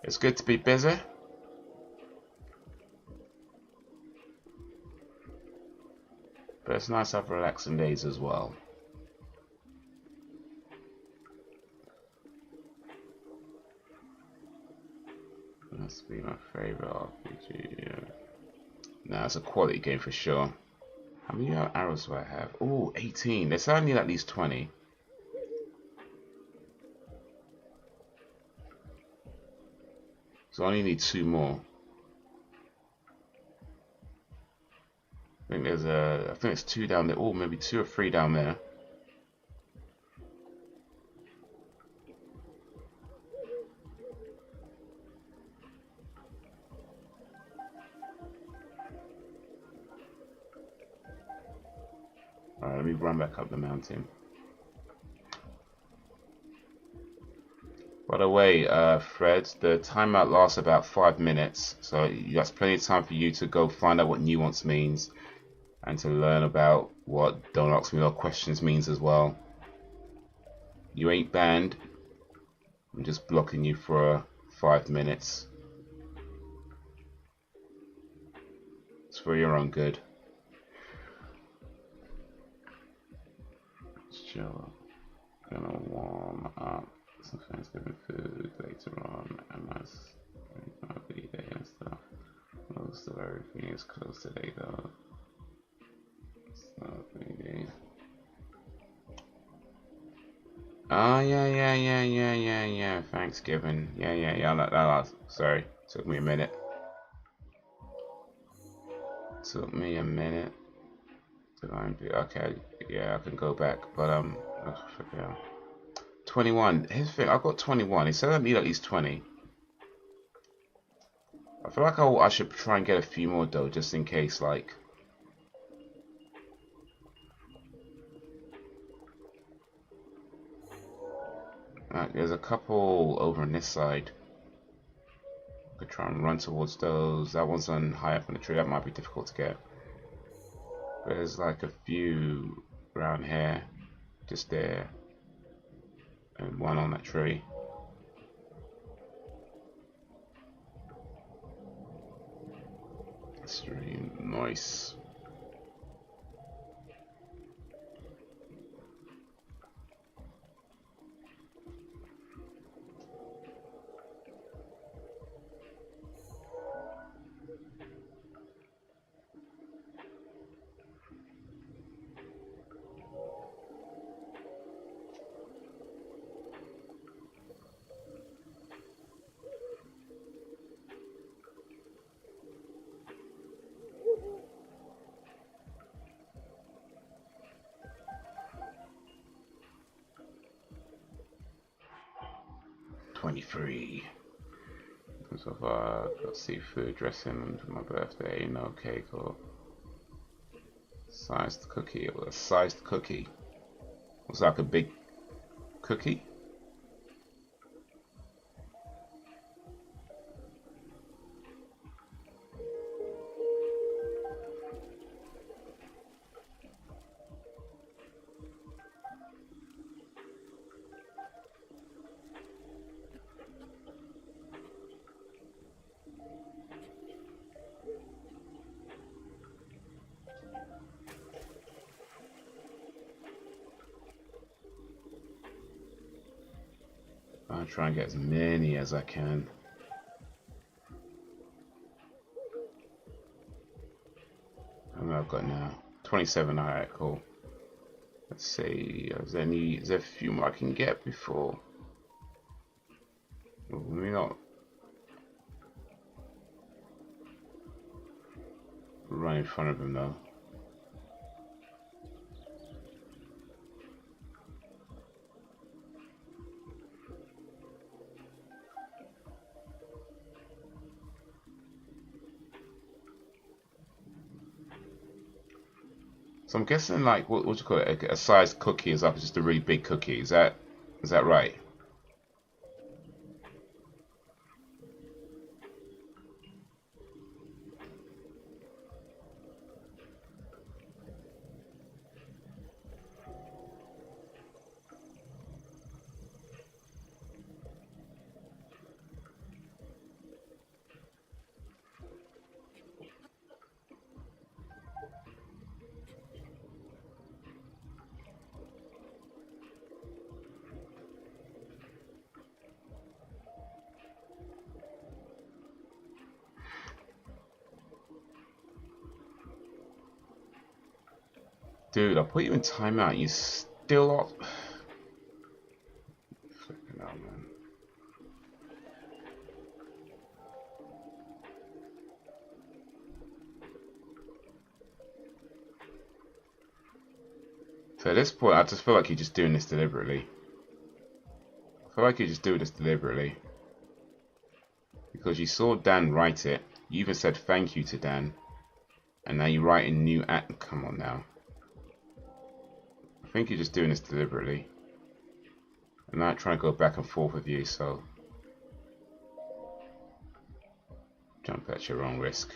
It's good to be busy. But it's nice to have relaxing days as well. Must be my favorite RPG. Yeah. Nah, it's a quality game for sure. How many arrows do I have? Oh, 18. There's only at least 20. So I only need 2 more. I think there's I think it's 2 down there. Oh, maybe 2 or 3 down there. Alright, let me run back up the mountain. By the way, Fred, the timeout lasts about 5 minutes, so that's plenty of time for you to go find out what nuance means and to learn about what "Don't Ask Me No Questions" means as well. You ain't banned. I'm just blocking you for 5 minutes. It's for your own good. Chill. Gonna warm up some Thanksgiving food later on, and that's gonna be there and stuff. Most of everything is closed today though. So maybe. Oh yeah. Thanksgiving. Yeah. No. Sorry, took me a minute. Okay, yeah, I can go back, but yeah. 21. Here's the thing, I've got 21. He said I need at least 20. I feel like I should try and get a few more though, just in case, like. There's a couple over on this side. I could try and run towards those. That one's on high up on the tree. That might be difficult to get. But there's like a few around here, just there, and one on that tree. Stream, nice. So far, got seafood dressing for my birthday, no cake or sized cookie. Or a sized cookie. Looks like a big cookie. I'll try and get as many as I can. How many I've got now? 27. Alright, cool. Let's see. Is there a few more I can get before? Well, let me not run in front of him though. So I'm guessing, like, what do you call it? A sized cookie is up just a really big cookie. Is that right? Dude, I'll put you in timeout. You still up. Flipping out, man. So at this point, I just feel like you're just doing this deliberately. I feel like you're just doing this deliberately. Because you saw Dan write it. You even said thank you to Dan. And now you're writing new at. Come on now. I think you're just doing this deliberately. I'm not trying to go back and forth with you, so jump at your own risk.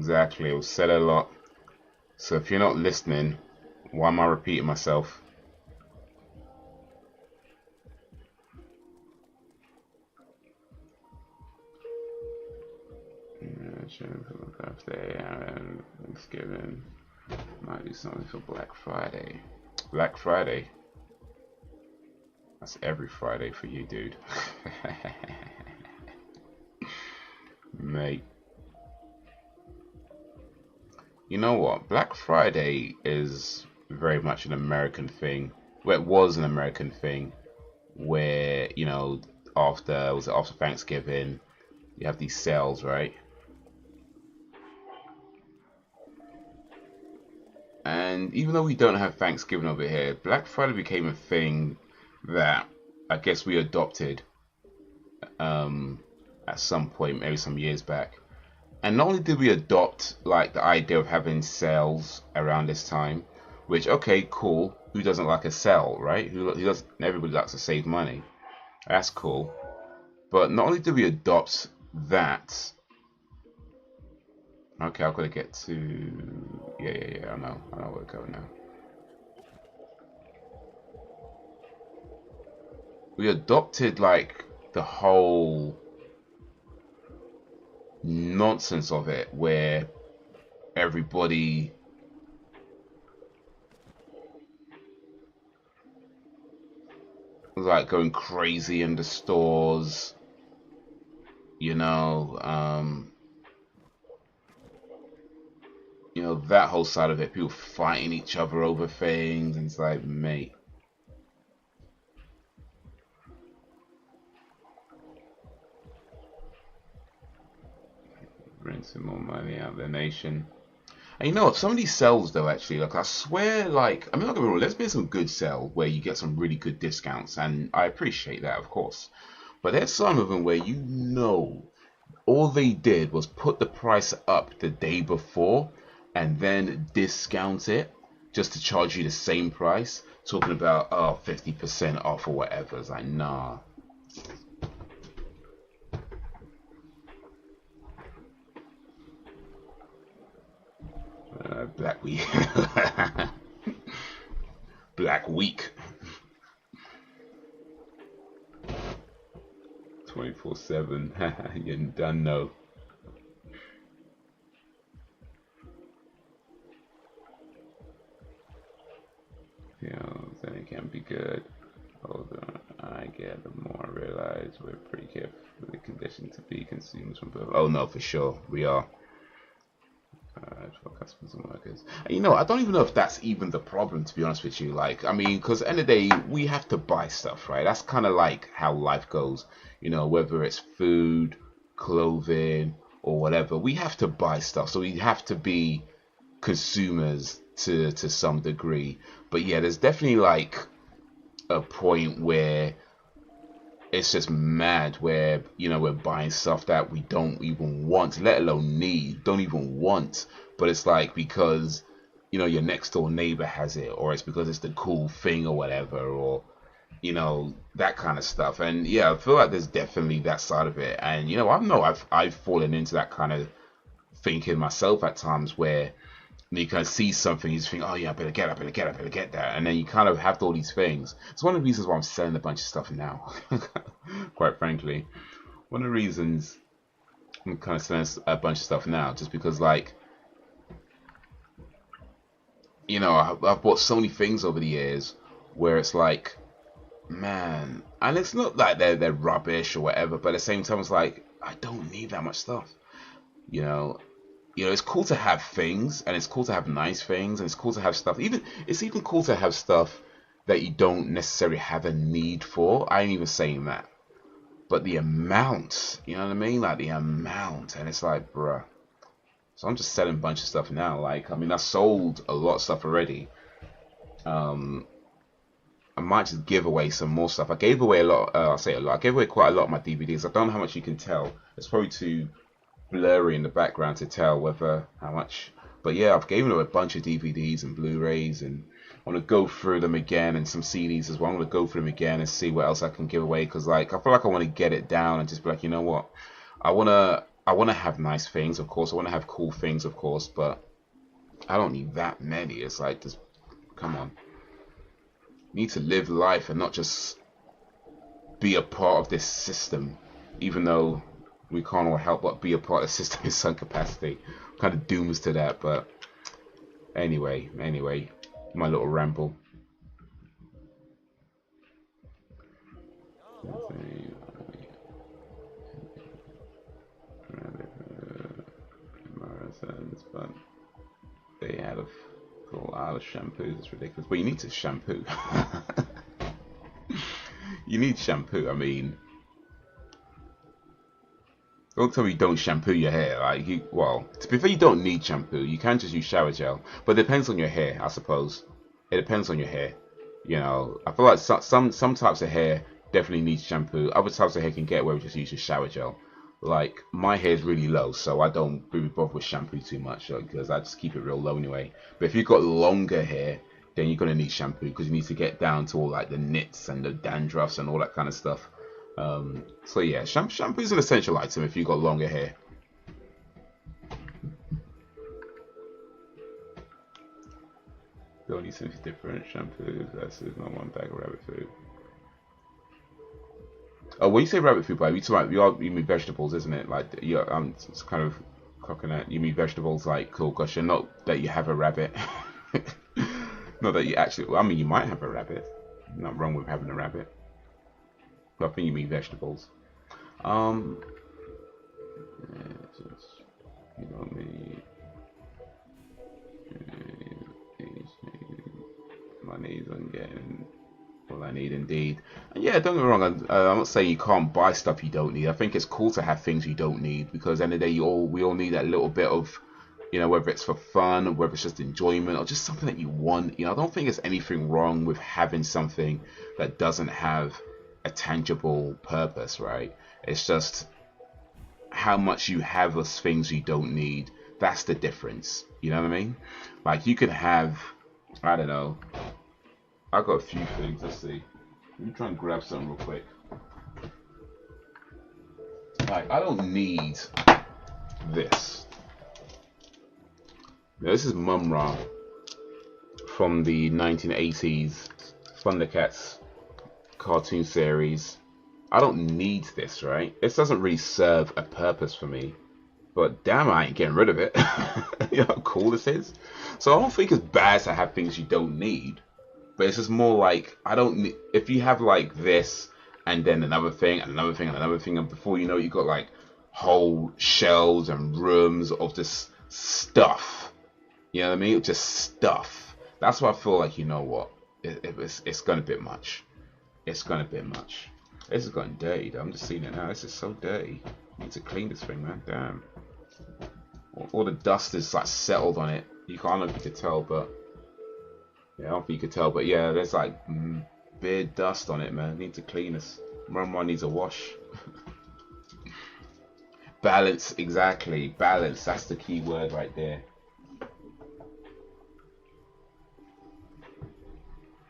Exactly. It was said a lot. So if you're not listening, why am I repeating myself? For my birthday and Thanksgiving. Might do something for Black Friday. Black Friday? That's every Friday for you, dude. Mate. You know what? Black Friday is very much an American thing. Well, it was an American thing where, you know, after Thanksgiving, you have these sales, right? And even though we don't have Thanksgiving over here, Black Friday became a thing that I guess we adopted at some point, maybe some years back. And not only did we adopt like the idea of having sales around this time, which okay, cool. Who doesn't like a sale, right? Who doesn't? Everybody likes to save money. That's cool. But not only did we adopt that. Okay, I've got to get to. Yeah. I know where we're going now. We adopted like the whole nonsense of it, where everybody was like going crazy in the stores, you know, that whole side of it, people fighting each other over things, and it's like, mate. Bring some more money out of the nation. And you know what, some of these sales though, actually, like I swear, like, I mean, don't get me wrong, there's been some good sales where you get some really good discounts, and I appreciate that, of course. But there's some of them where all they did was put the price up the day before and then discount it just to charge you the same price, talking about 50% off or whatever. It's like, nah. Black Week. Black Week. 24/7. You done know. Then it can be good. The older I get, the more I realize we're pretty carefully conditioned to be consumers from birth. Oh no, for sure, we are. For customers and workers. And I don't even know if that's even the problem, to be honest with you. Like, I mean, because at the end of the day, we have to buy stuff, right? That's kind of like how life goes. Whether it's food, clothing, or whatever, we have to buy stuff. So we have to be consumers to some degree. But yeah, there's definitely like a point where it's just mad, where we're buying stuff that we don't even want, let alone need, don't even want, but it's like because your next door neighbor has it, or it's because it's the cool thing or whatever, or that kind of stuff. And yeah, I feel like there's definitely that side of it. And I've fallen into that kind of thinking myself at times, where you kind of see something, you just think, oh yeah, I better get that, and then you kind of have all these things. It's one of the reasons why I'm selling a bunch of stuff now. Quite frankly, one of the reasons I'm kind of selling a bunch of stuff now, just because, like, I've bought so many things over the years where it's like, man, and it's not like they're rubbish or whatever, but at the same time, it's like, I don't need that much stuff. It's cool to have things, and it's cool to have nice things, and it's cool to have stuff. It's even cool to have stuff that you don't necessarily have a need for. I ain't even saying that. But the amount, you know what I mean? Like the amount, and it's like, bruh. So I'm just selling a bunch of stuff now. Like, I mean, I sold a lot of stuff already. I might just give away some more stuff. I gave away a lot. I'll say a lot. I gave away quite a lot of my DVDs. I don't know how much you can tell. It's probably too blurry in the background to tell how much, but yeah, I've given away a bunch of DVDs and Blu-rays, and I want to go through them again, and some CDs as well. I want to go through them again and see what else I can give away, because like I feel like I want to get it down and just be like, you know what, I want to I want to have nice things, of course. I want to have cool things, of course, but I don't need that many. It's like, just come on. You need to live life and not just be a part of this system, even though we can't all help but be a part of the system in some capacity. Kind of dooms to that, but anyway, my little ramble. But they had a full out of shampoos. It's ridiculous. But you need to shampoo. You need shampoo. I mean, don't tell me you don't shampoo your hair. Like, well, to be fair, you don't need shampoo. You can just use shower gel. But it depends on your hair, I suppose. It depends on your hair. You know, I feel like some types of hair definitely need shampoo. Other types of hair can get away with just using shower gel. Like, my hair is really low, so I don't really bother with shampoo too much, because I just keep it real low anyway. But if you've got longer hair, then you're going to need shampoo, because you need to get down to all like the nits and the dandruffs and all that kind of stuff. So yeah, shampoo is an essential item if you've got longer hair. You only 70 different shampoos versus not one bag of rabbit food. Oh, when you say rabbit food, you talk about, you mean vegetables, isn't it? Like, I'm just kind of clocking that. You mean vegetables, like, cool, gosh, and not that you have a rabbit. Not that you actually, well, I mean, you might have a rabbit. Not wrong with having a rabbit. But I think you mean vegetables. You don't need money's on getting all I need, indeed. And yeah, don't get me wrong, I'm not saying you can't buy stuff you don't need. I think it's cool to have things you don't need, because at the end of the day, we all need that little bit of, you know, whether it's for fun, whether it's just enjoyment, or just something that you want. You know, I don't think there's anything wrong with having something that doesn't have a tangible purpose, right? It's just how much you have of things you don't need. That's the difference. You know what I mean? Like, you could have, I don't know, I've got a few things. Let's see. Let me try and grab something real quick. Like, I don't need this. Now, this is Mumra from the 1980s Thundercats cartoon series. I don't need this, right? This doesn't really serve a purpose for me. But damn, I ain't getting rid of it. You know how cool this is? So I don't think it's bad to have things you don't need. But it's just more like, I don't need, if you have like this and then another thing and another thing and another thing, and before you know, you got like whole shelves and rooms of this stuff. You know what I mean? Just stuff. That's why I feel like, you know what? It's gone a bit much. It's gone a bit much. This is going dirty though. I'm just seeing it now. This is so dirty. I need to clean this thing, man. Damn. All the dust is like settled on it. You can't, I don't know if you could tell, but yeah, I don't think you could tell, but yeah, there's like bare dust on it, man. Need to clean this. Mum needs a wash. Balance, exactly. Balance. That's the key word right there.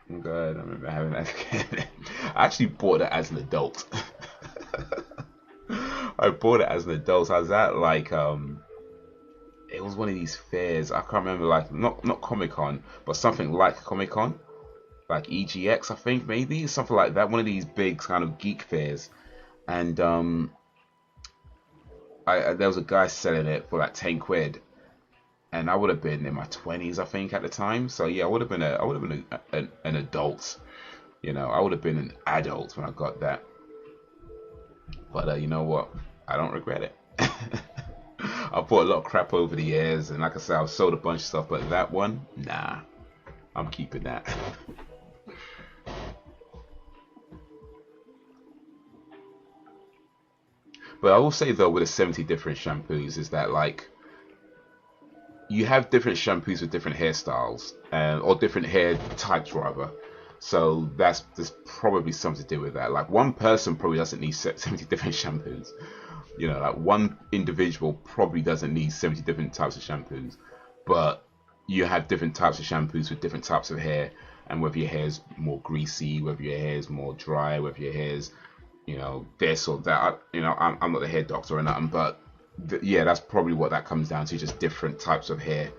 I'm good. I remember having that again. I actually bought it as an adult. I bought it as an adult. I was at like it was one of these fairs. I can't remember, like not Comic-Con, but something like Comic-Con, like EGX, I think, maybe something like that. One of these big kind of geek fairs, and there was a guy selling it for like 10 quid, and I would have been in my 20s, I think, at the time. So yeah, I would have been an adult. You know, I would have been an adult when I got that. But you know what? I don't regret it. I bought a lot of crap over the years, and like I said, I've sold a bunch of stuff, but that one, nah, I'm keeping that. But I will say though, with the 70 different shampoos, is that like, you have different shampoos with different hairstyles, or different hair types rather. So there's probably something to do with that. Like, one person probably doesn't need 70 different shampoos. You know, like one individual probably doesn't need 70 different types of shampoos. But you have different types of shampoos with different types of hair, and whether your hair is more greasy, whether your hair is more dry, whether your hair is, you know, this or that. You know, I'm not the hair doctor or nothing, but Yeah, that's probably what that comes down to, just different types of hair.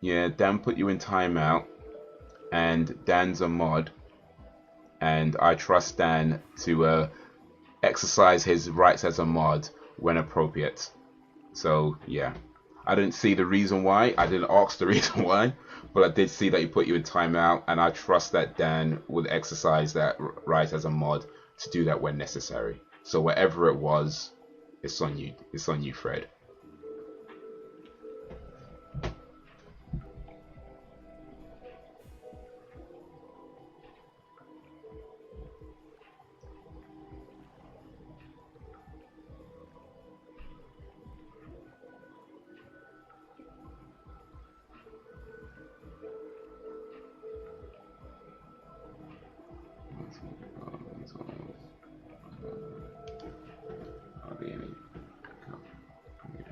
Yeah, Dan put you in timeout, and Dan's a mod, and I trust Dan to exercise his rights as a mod when appropriate. So yeah, I didn't see the reason why. I didn't ask the reason why, but I did see that he put you in timeout, and I trust that Dan would exercise that right as a mod to do that when necessary. So whatever it was, it's on you. It's on you, Fred.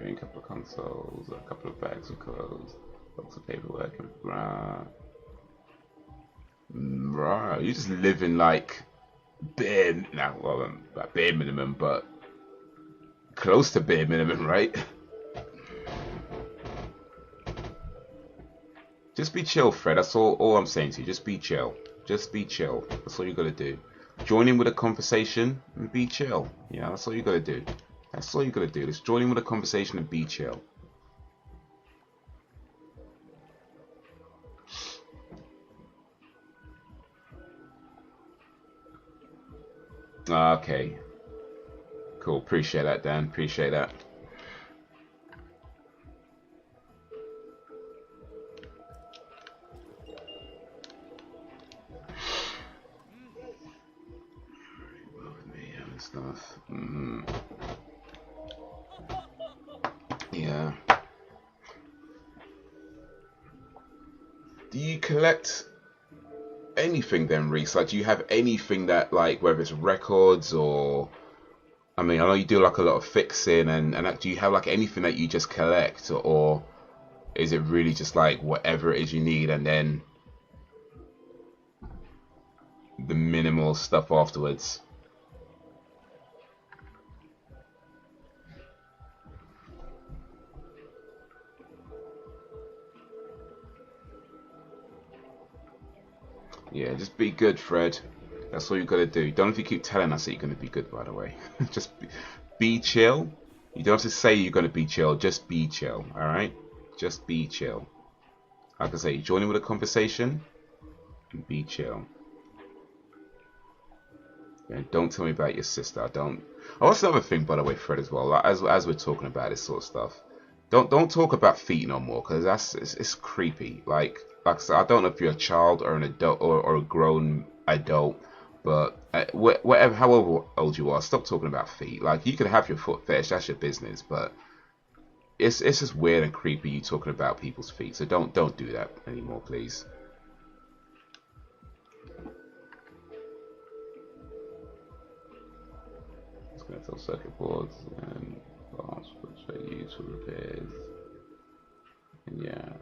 A couple of consoles, a couple of bags of clothes, lots of paperwork, and right, you just living like bare, now, well, not bare minimum, but close to bare minimum, right? Just be chill, Fred. That's all I'm saying to you. Just be chill. Just be chill. That's all you gotta do. Join in with a conversation and be chill. Yeah, that's all you gotta do. That's all you gotta do. Just join in with a conversation and be chill. Okay. Cool. Appreciate that, Dan. Appreciate that. Stuff. Yeah. Do you collect anything then, Reese? Like, do you have anything that, like, whether it's records or, I mean, I know you do like a lot of fixing, and do you have like anything that you just collect, or is it really just like whatever it is you need and then the minimal stuff afterwards? Yeah, just be good, Fred. That's all you gotta do. Don't have to keep telling us that you're gonna be good, by the way. Just be chill. You don't have to say you're gonna be chill. Just be chill, alright? Just be chill. Like I say, join in with a conversation and be chill. And don't tell me about your sister. Don't. Oh, that's another thing, by the way, Fred, as well. Like, as we're talking about this sort of stuff, don't talk about feet no more, because it's creepy. Like I said, I don't know if you're a child or an adult or a grown adult, but whatever, however old you are, stop talking about feet. Like, you can have your foot fetish, that's your business, but it's just weird and creepy you talking about people's feet. So don't do that anymore, please. Metal circuit boards and parts which I use for repairs. And yeah,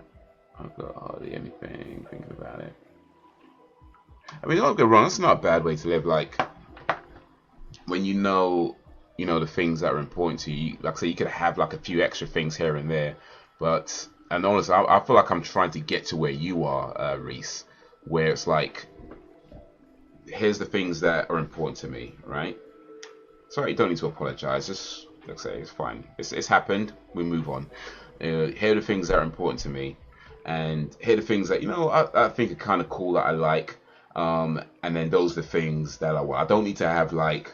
I've got hardly anything thinking about it. I mean, don't get wrong, it's not a bad way to live. Like, when you know the things that are important to you. Like I say, you could have like a few extra things here and there, but, and honestly, I feel like I'm trying to get to where you are, Reese, where it's like, here's the things that are important to me, right? Sorry, you don't need to apologize. Just, like I say, it's fine. It's happened. We move on. Here are the things that are important to me, and here are the things that I think are kind of cool that I like. And then those are the things that I want. I don't need to have like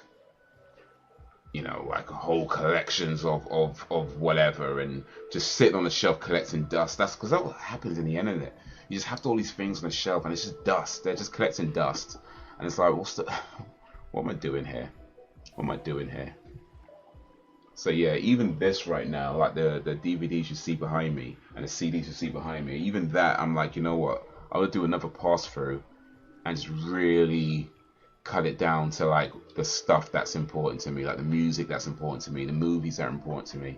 like whole collections of whatever and just sitting on the shelf collecting dust. That's because that's what happens in the internet. You just have all these things on the shelf and it's just dust. They're just collecting dust, and it's like, what am I doing here? What am I doing here? So yeah, even this right now, like the DVDs you see behind me and the CDs you see behind me, even that, I'm like, you know what? I would do another pass through and just really cut it down to like the stuff that's important to me, like the music that's important to me, the movies that are important to me,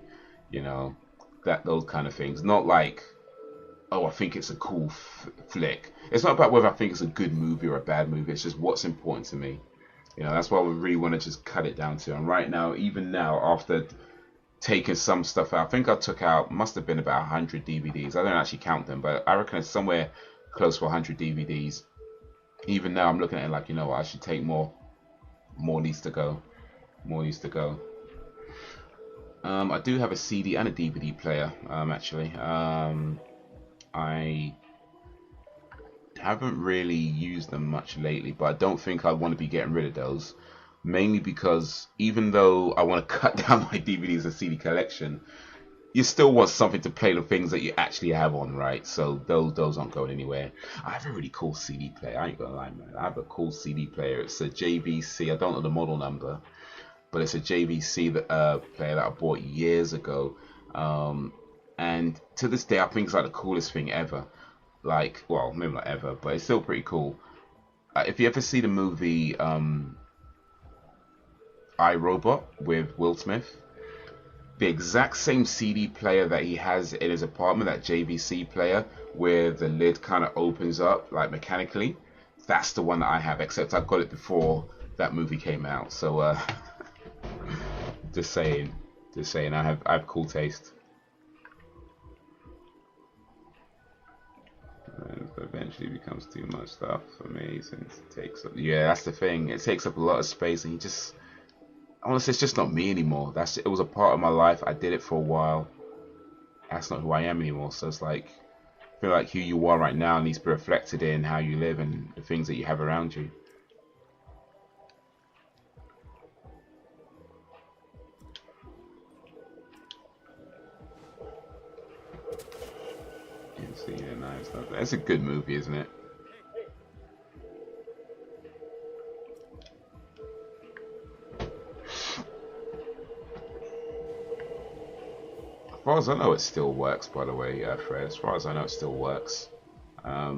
those kind of things. Not like, oh, I think it's a cool flick. It's not about whether I think it's a good movie or a bad movie. It's just what's important to me. You know, that's what we really want to just cut it down to. And right now, even now, after taking some stuff out, I think I took out, must have been about 100 DVDs. I don't actually count them, but I reckon it's somewhere close to 100 DVDs. Even now, I'm looking at it like, you know what, I should take more. More needs to go. More needs to go. I do have a CD and a DVD player, actually. I haven't really used them much lately, but I don't think I want to be getting rid of those. Mainly because even though I want to cut down my DVDs and CD collection, you still want something to play the things that you actually have on, right? So those aren't going anywhere. I have a really cool CD player. I ain't gonna lie, man. I have a cool CD player. It's a JVC. I don't know the model number, but it's a JVC player that I bought years ago. And to this day, I think it's like the coolest thing ever. Like, well, maybe not ever, but it's still pretty cool. If you ever see the movie iRobot with Will Smith, the exact same CD player that he has in his apartment, that JVC player, where the lid kind of opens up like mechanically, that's the one that I have, except I've got it before that movie came out. So just saying, I have cool taste. And eventually becomes too much stuff for me since it takes up. Yeah, that's the thing. It takes up a lot of space, and you just, honestly, it's just not me anymore. It was a part of my life. I did it for a while. That's not who I am anymore. So it's like, I feel like who you are right now needs to be reflected in how you live and the things that you have around you. Yeah, nice. That's a good movie, isn't it? As far as I know, it still works, by the way, Fred. As far as I know, it still works. I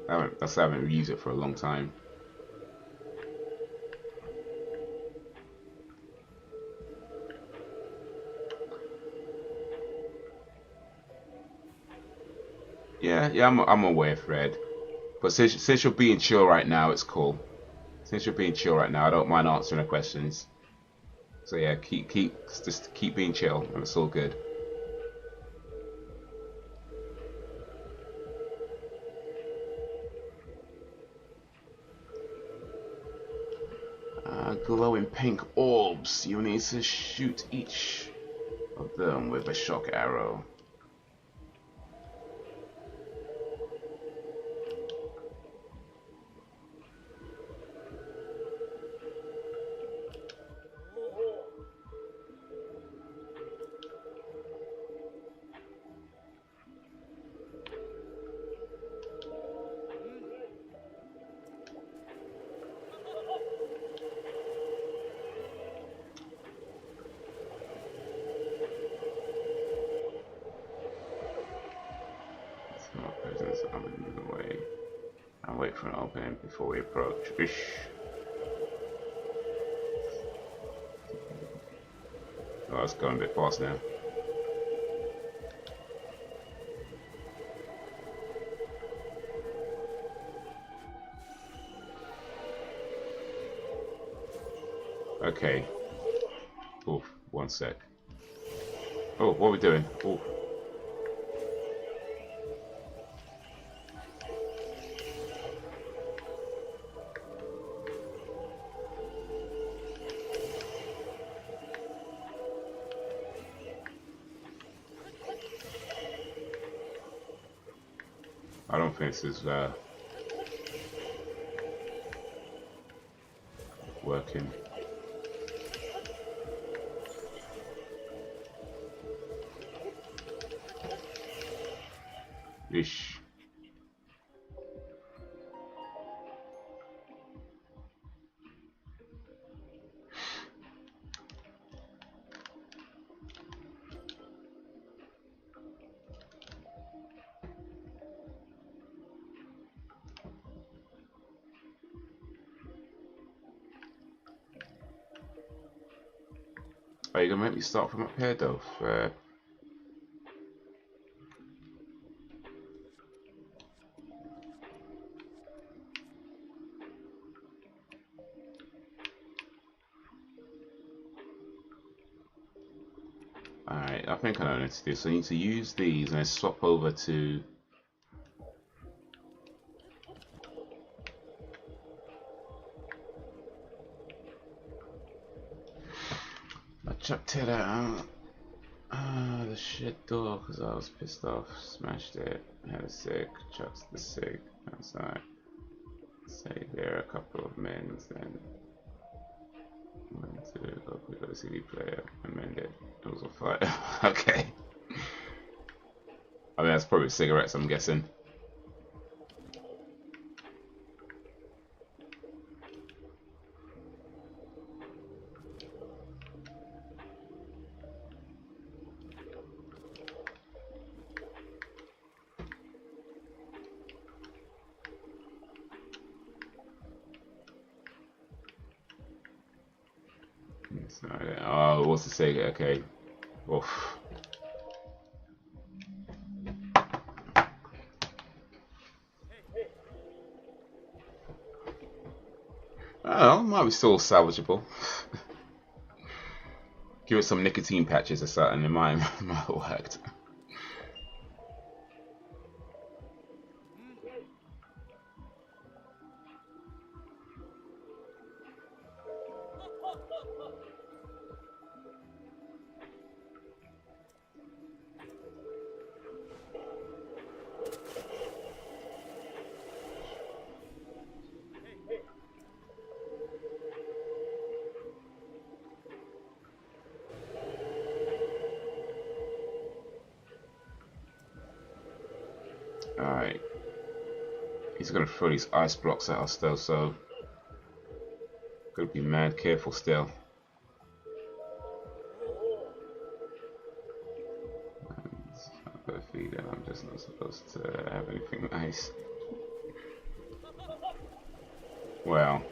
haven't used it for a long time. Yeah, I'm aware, Fred. But since you're being chill right now, it's cool. Since you're being chill right now, I don't mind answering the questions. So yeah, just keep being chill, and it's all good. Glowing pink orbs. You need to shoot each of them with a shock arrow. I'll wait for an opening before we approach. Ish. Oh, it's going a bit fast now. Okay. Oof, one sec. Oh, what are we doing? Oof. I don't think this is working. Ish. Are you gonna make me start from up here though? Alright, I think I know what I need to do. So I need to use these and then swap over to... I chucked it out. The shit door because I was pissed off. Smashed it. Had a sig. Chucked the sig outside. Say there a couple of mins. Then went to we got a CD player and mended. It was a fight. Okay. I mean that's probably cigarettes. I'm guessing. Oh, what's the Sega? Okay. Oof. Oh, might be still salvageable. Give it some nicotine patches or something, it might have worked. Alright. He's gonna throw these ice blocks at us though, so gotta be mad careful still. I've got to feed him, I'm just not supposed to have anything nice. Well,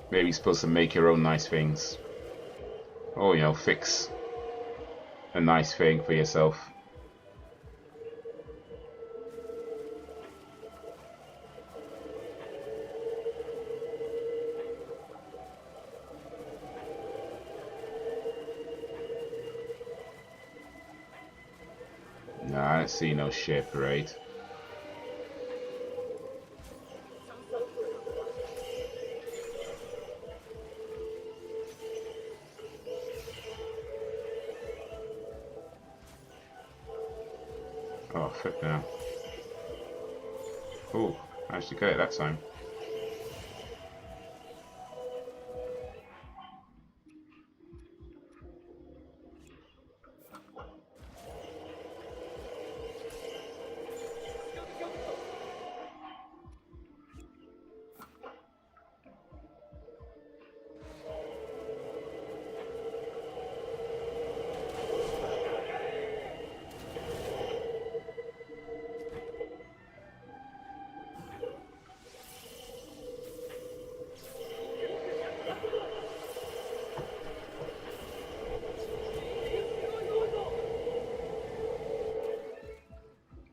maybe you're supposed to make your own nice things. Or, you know, fix a nice thing for yourself. Nah, I don't see no ship, right? Oh, flip now. Oh, managed to get it that time.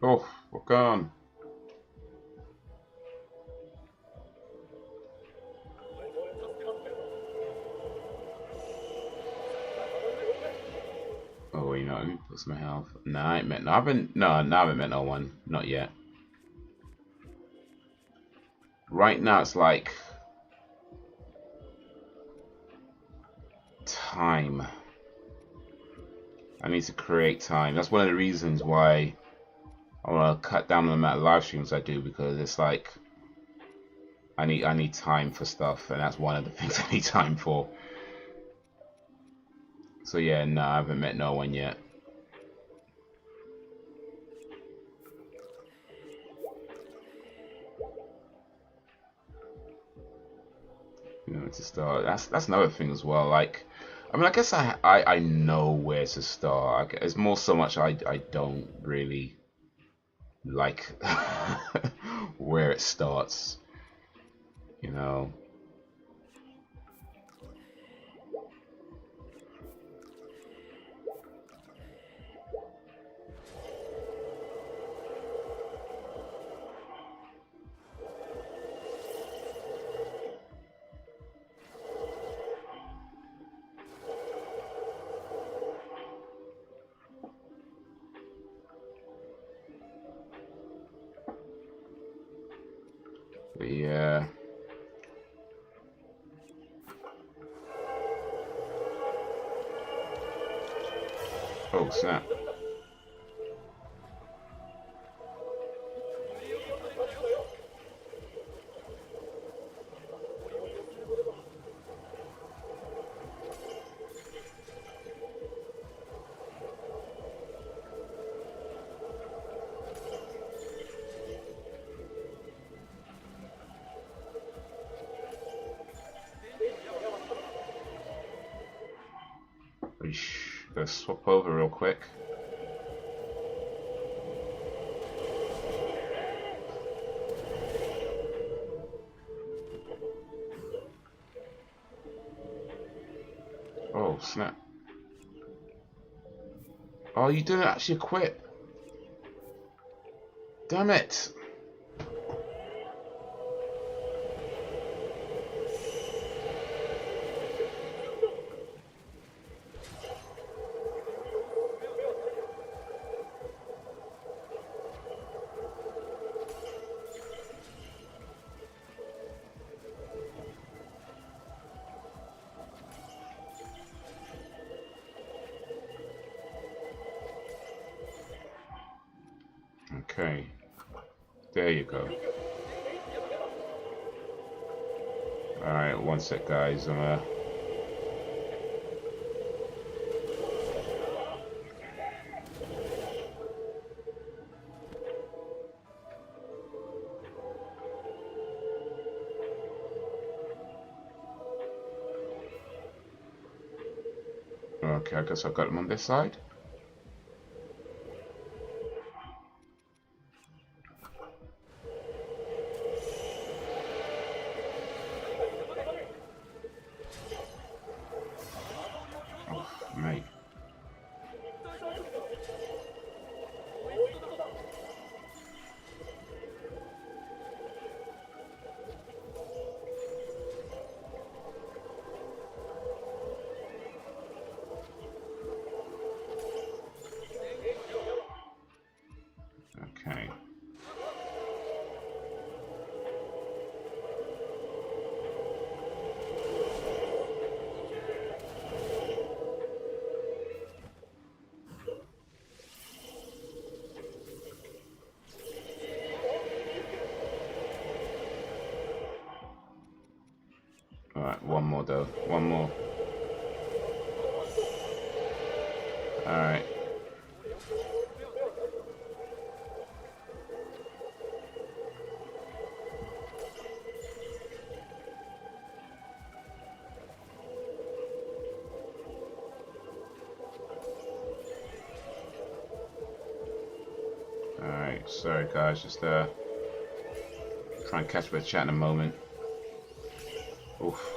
Oh, we're gone. Oh, you know, plus my health. Nah, I ain't met no. I haven't met no one. Not yet. Right now, it's like time. I need to create time. That's one of the reasons why I want to cut down on the amount of live streams I do, because it's like I need time for stuff, and that's one of the things I need time for. So yeah, no, I haven't met no one yet. You know, to start. That's another thing as well. Like, I mean, I guess I know where to start. It's more so much I don't really like where it starts. You know. But yeah. Oh snap. Let's swap over real quick. Oh snap. Oh, you didn't actually quit. Damn it. Okay, there you go. Alright, one sec guys, okay, I guess I've got them on this side. Mate. Okay. Alright, one more though. One more. Alright. Alright, sorry guys, just try and catch a bit of chat in a moment. Oof.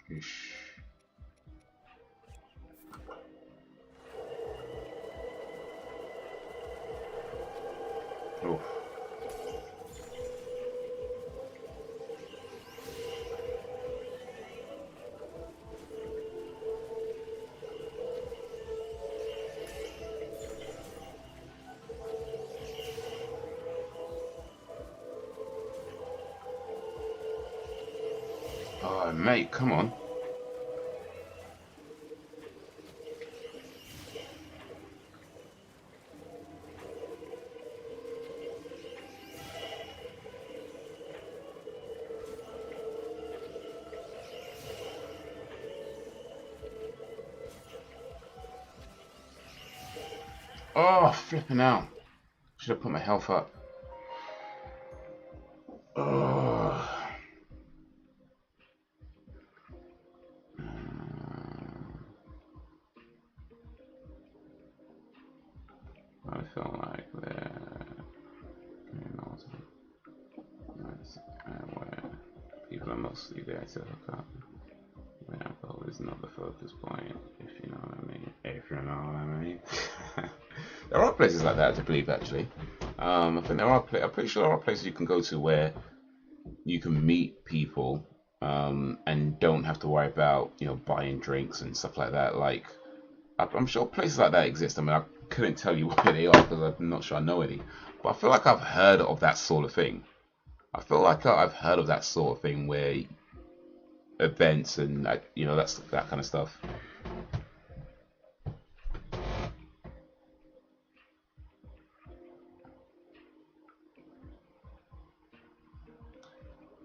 Eesh. Oof. Oh, mate, come on. Oh, flipping out. Should have put my health up. Oh. I feel like that. Where people are mostly there to hook up. Where I go is not the focus point, if you know what I mean. If you know what I mean. There are places like that, I believe, actually. I think there are. I'm pretty sure there are places you can go to where you can meet people and don't have to worry about, you know, buying drinks and stuff like that. Like, I'm sure places like that exist. I mean, I couldn't tell you where they are because I'm not sure I know any. But I feel like I've heard of that sort of thing. I feel like I've heard of that sort of thing where events and, you know, that kind of stuff.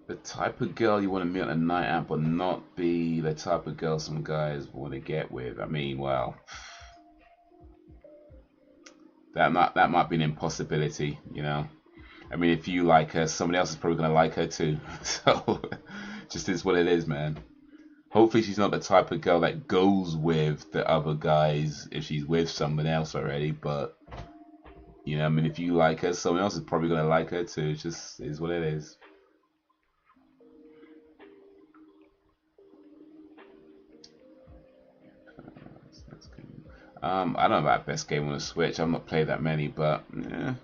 The type of girl you want to meet on a night out, but not be the type of girl some guys want to get with. I mean, well, that might be an impossibility, you know. I mean, if you like her, somebody else is probably gonna like her too. So, just is what it is, man. Hopefully, she's not the type of girl that goes with the other guys if she's with someone else already. But, you know, I mean, if you like her, someone else is probably gonna like her too. It just is what it is. I don't know about best game on the Switch. I've not played that many, but yeah.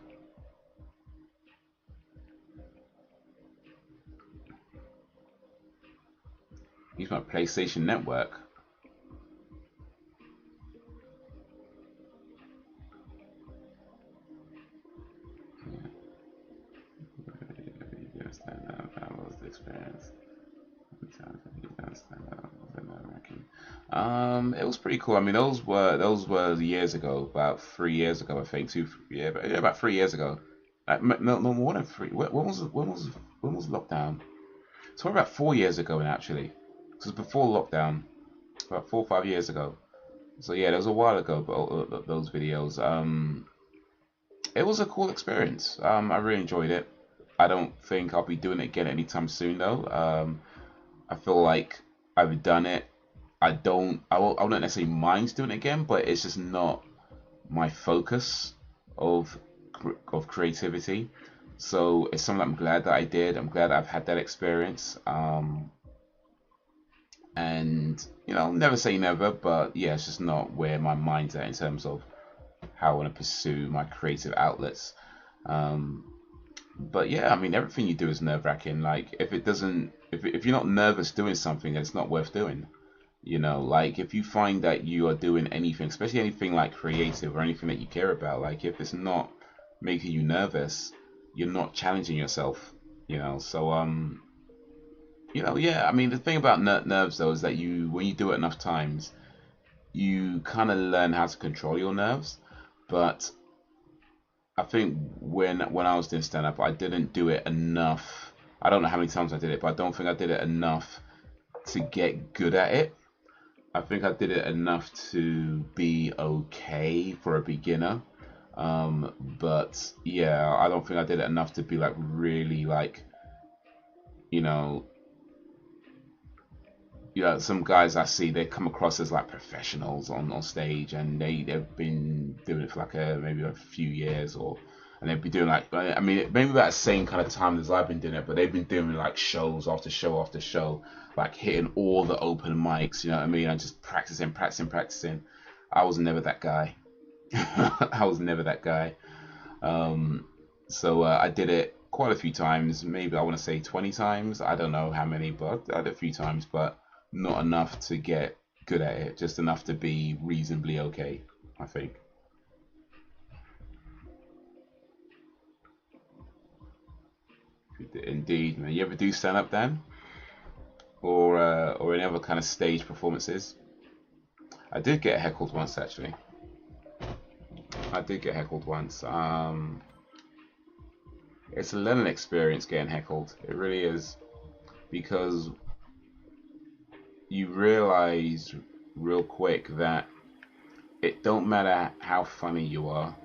Use my PlayStation Network. It was pretty cool. I mean, those were years ago, about 3 years ago, I think. About 3 years ago. No, more than 3. When was lockdown? It's about 4 years ago, actually. It was before lockdown, about 4 or 5 years ago. So yeah, that was a while ago. But those videos, it was a cool experience. I really enjoyed it. I don't think I'll be doing it again anytime soon, though. I feel like I've done it. I won't necessarily mind doing it again, but it's just not my focus of creativity. So it's something I'm glad that I did. I'm glad I've had that experience. And, you know, never say never, but yeah, it's just not where my mind's at in terms of how I want to pursue my creative outlets. But yeah, I mean, everything you do is nerve-wracking. Like, if you're not nervous doing something, it's not worth doing. You know, like, if you find that you are doing anything, especially anything like creative or anything that you care about, like, if it's not making you nervous, you're not challenging yourself, you know. So, you know, yeah, I mean, the thing about nerves, though, is that when you do it enough times, you kind of learn how to control your nerves. But I think when I was doing stand-up, I didn't do it enough. I don't know how many times I did it, but I don't think I did it enough to get good at it. I think I did it enough to be okay for a beginner. But yeah, I don't think I did it enough to be like really like, you know, some guys I see, they come across as like professionals on stage, and they've been doing it for like maybe a few years, and they'd be doing like, I mean, maybe about the same kind of time as I've been doing it, but they've been doing like shows after show after show, like hitting all the open mics, you know what I mean? And just practicing. I was never that guy. I was never that guy. So I did it quite a few times. Maybe I want to say 20 times. I don't know how many, but I did it a few times, but not enough to get good at it. Just enough to be reasonably okay, I think. Indeed, man. You ever do stand up, Dan? Or any other kind of stage performances? I did get heckled once, actually. I did get heckled once. It's a learning experience getting heckled. It really is, because you realize real quick that it don't matter how funny you are.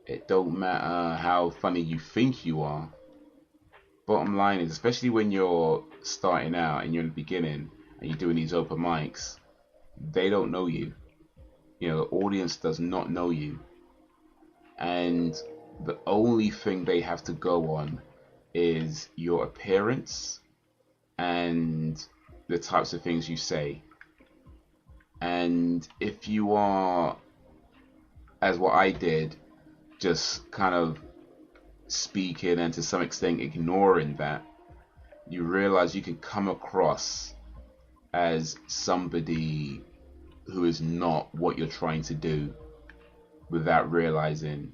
It don't matter how funny you think you are. Bottom line is, especially when you're starting out and you're in the beginning and you're doing these open mics, they don't know you. You know, the audience does not know you. And the only thing they have to go on is your appearance and the types of things you say. And if you are, as what I did, just kind of speaking and to some extent ignoring that, you realize you can come across as somebody who is not what you're trying to do without realizing.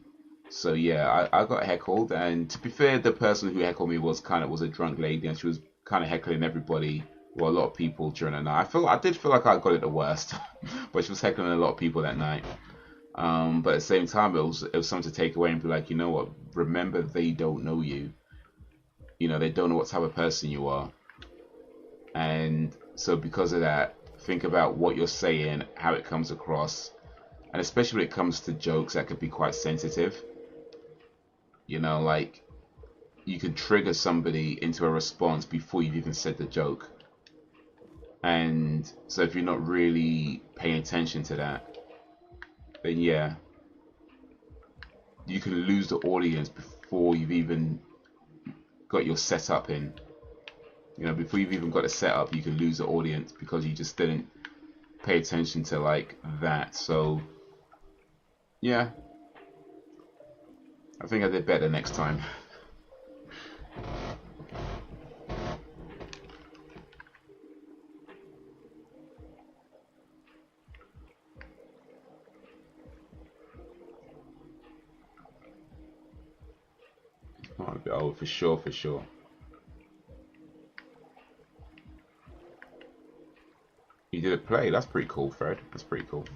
So yeah, I got heckled, and to be fair, the person who heckled me was a drunk lady, and she was kind of heckling everybody, well, a lot of people during the night. I did feel like I got it the worst, but she was heckling a lot of people that night. But at the same time, it was something to take away and be like, you know what? Remember, they don't know you. You know, they don't know what type of person you are, and so because of that, think about what you're saying, how it comes across, and especially when it comes to jokes that could be quite sensitive. You know, like, you can trigger somebody into a response before you've even said the joke. And so if you're not really paying attention to that, then yeah, you can lose the audience before you've even got your setup in. You know, before you've even got a setup, you can lose the audience because you just didn't pay attention to like that. So yeah, I think I did better next time. Oh, for sure, for sure. You did a play. That's pretty cool, Fred. That's pretty cool.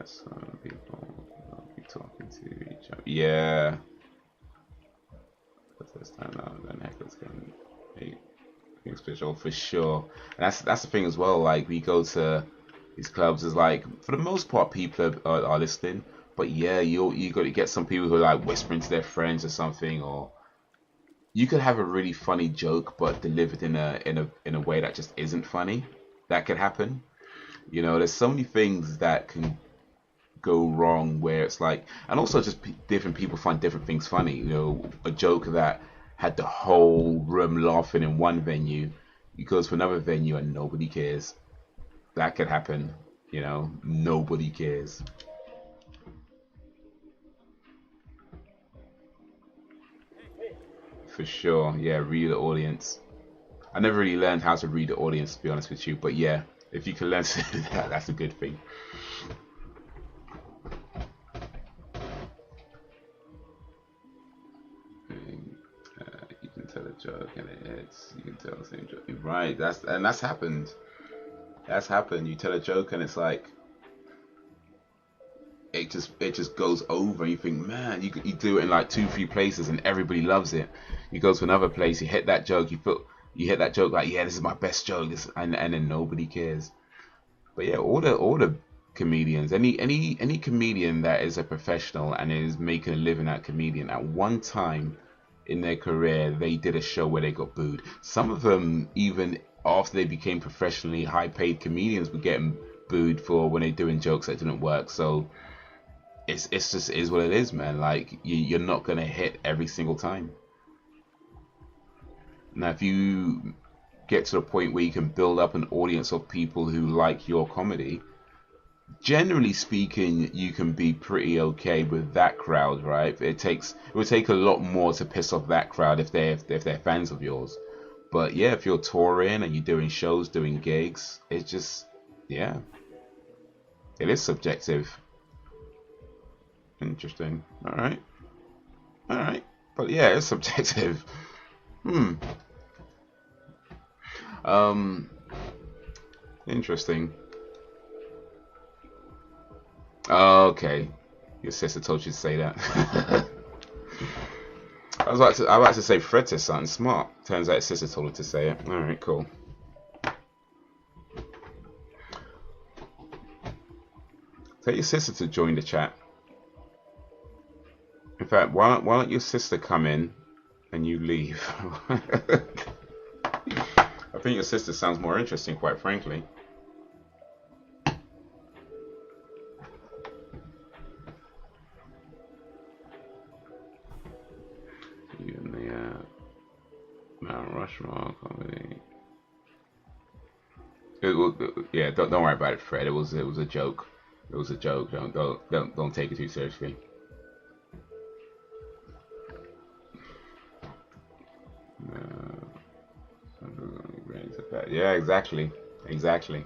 Some people will be talking to each other. Yeah. But this time now, then hackers can hate special for sure. And that's the thing as well. Like, we go to these clubs, is like, for the most part, people are listening. But yeah, you got to get some people who are like whispering to their friends or something, or you could have a really funny joke but delivered in a way that just isn't funny. That could happen. You know, there's so many things that can go wrong where it's like, and also just different people find different things funny. You know, a joke that had the whole room laughing in one venue, it goes to another venue and nobody cares. That could happen. You know, nobody cares. For sure, yeah, read the audience. I never really learned how to read the audience, to be honest with you, but yeah, if you can learn to do that, that's a good thing. You can tell a joke and you can tell the same joke. Right, that's happened. That's happened. You tell a joke and it's like, it just goes over. You think, man, you do it in like 2-3 places and everybody loves it. You go to another place, you hit that joke, you hit that joke like, yeah, this is my best joke, and then nobody cares. But yeah, all the comedians, any comedian that is a professional and is making a living at comedian, at one time in their career they did a show where they got booed. Some of them, even after they became professionally high paid comedians, were getting booed for when they're doing jokes that didn't work. So it's just is what it is, man. Like, you're not gonna hit every single time. Now, if you get to the point where you can build up an audience of people who like your comedy, generally speaking, you can be pretty okay with that crowd, right? It would take a lot more to piss off that crowd if they're fans of yours. But yeah, if you're touring and you're doing shows, doing gigs, it's just, yeah, it is subjective. Interesting. All right. But yeah, it's subjective. Interesting. Okay, your sister told you to say that. I was about to say Fred said something smart. Turns out his sister told him to say it. All right, cool. Tell your sister to join the chat. In fact, why don't your sister come in and you leave? I think your sister sounds more interesting, quite frankly. All Rushmore comedy. Yeah, don't worry about it, Fred. It was a joke. It was a joke. Don't take it too seriously. Yeah, exactly. Exactly.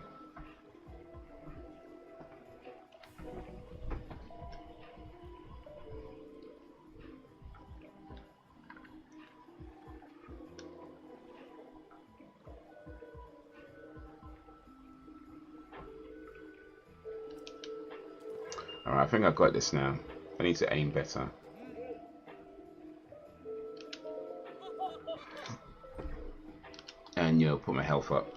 Alright, I think I got this now. I need to aim better. And, you know, put my health up.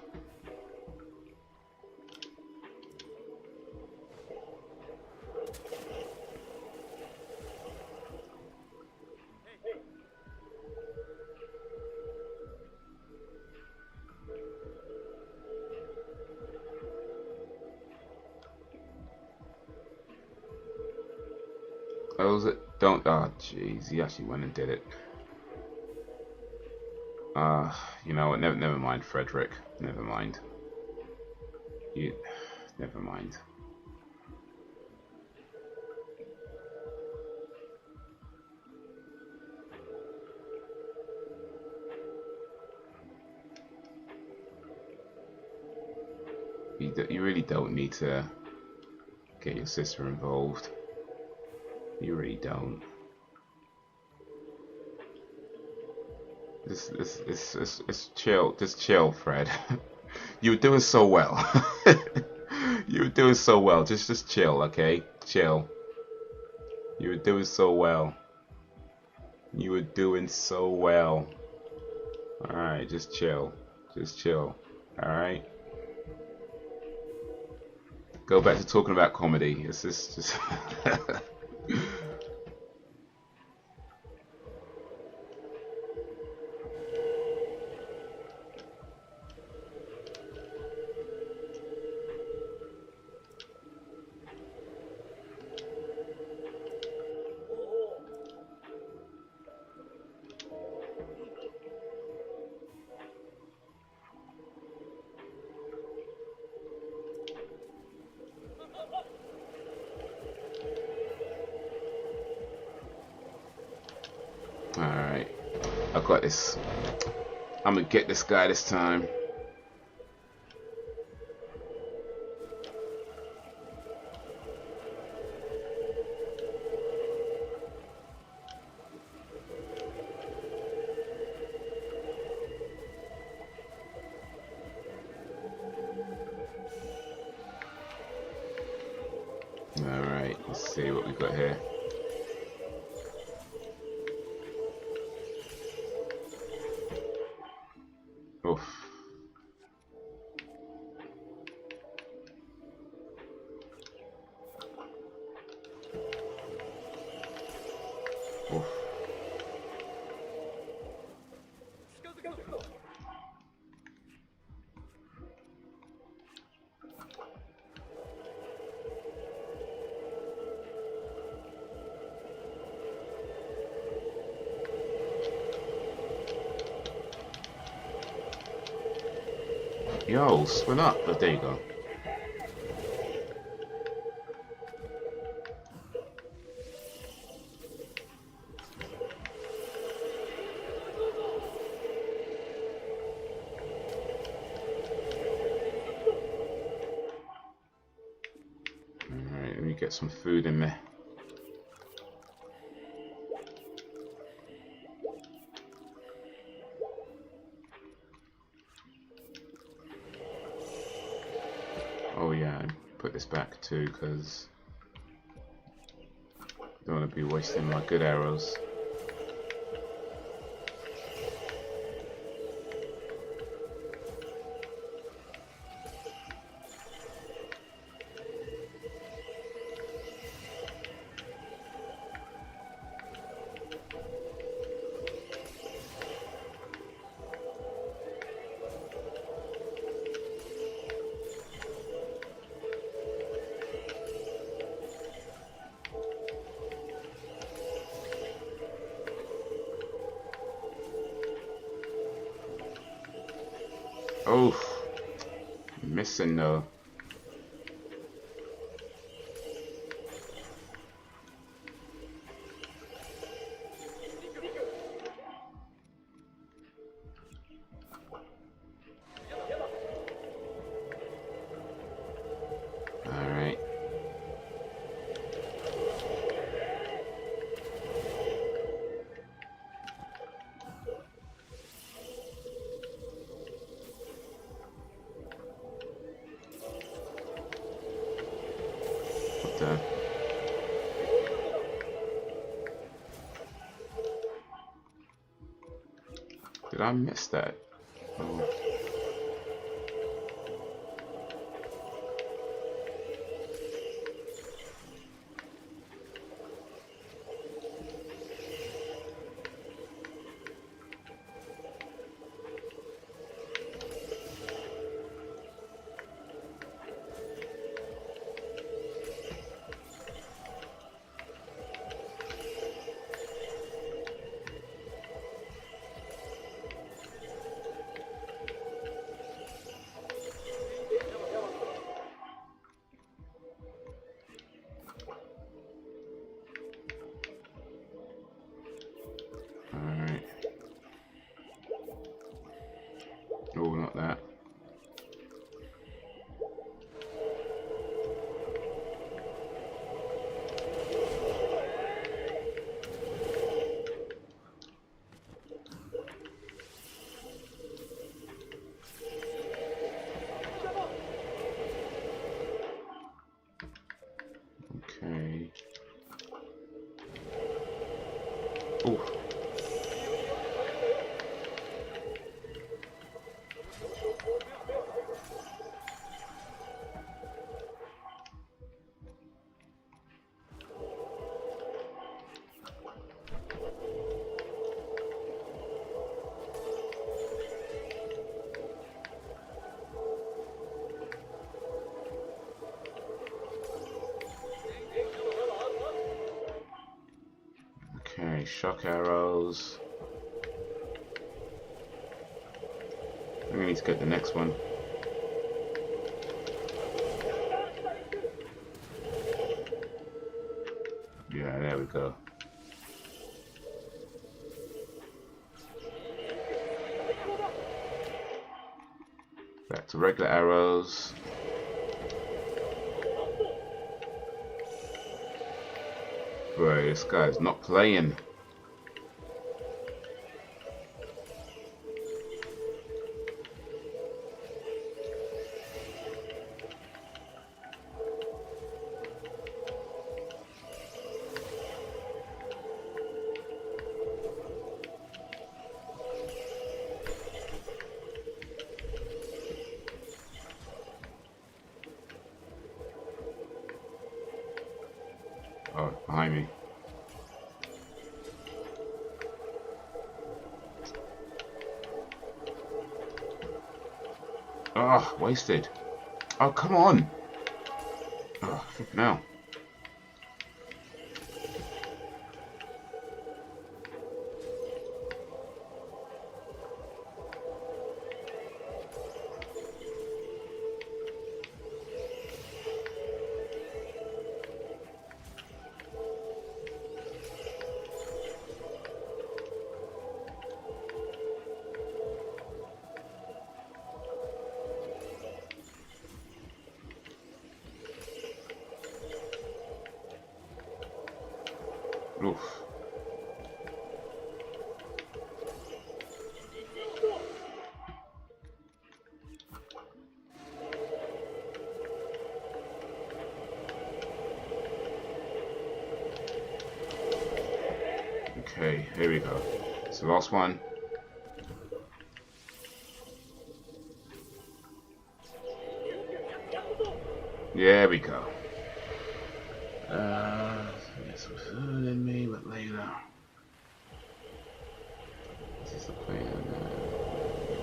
Oh, was it? Don't. Oh, jeez. He actually went and did it. You know what? Never mind, Frederick. Never mind. Never mind. You really don't need to get your sister involved. You really don't. Just chill. Just chill, Fred. You were doing so well. You were doing so well. Just chill, okay? Chill. You were doing so well. You were doing so well. Alright, just chill. Just chill. Alright? Go back to talking about comedy. It's just Alright, I've got this. I'm gonna get this guy this time. Alright, let's see what we got here. Oof. Oof. Yo, spin up, but there you go. Alright, let me get some food in there. Oh yeah, put this back too, because I don't want to be wasting my good arrows. Oh, missing though. Alright. What the? Did I miss that? Oh. Alright. Oh, not that. Okay. Oh. Okay, shock arrows. We need to get the next one. Yeah, there we go. Back to regular arrows. Bro, this guy's not playing. Oh, behind me. Oh, wasted. Oh, come on. Oh, flipping out. Oof. Okay, here we go. It's the last one. There we go. Yes, sooner than me, but later. This is the plan.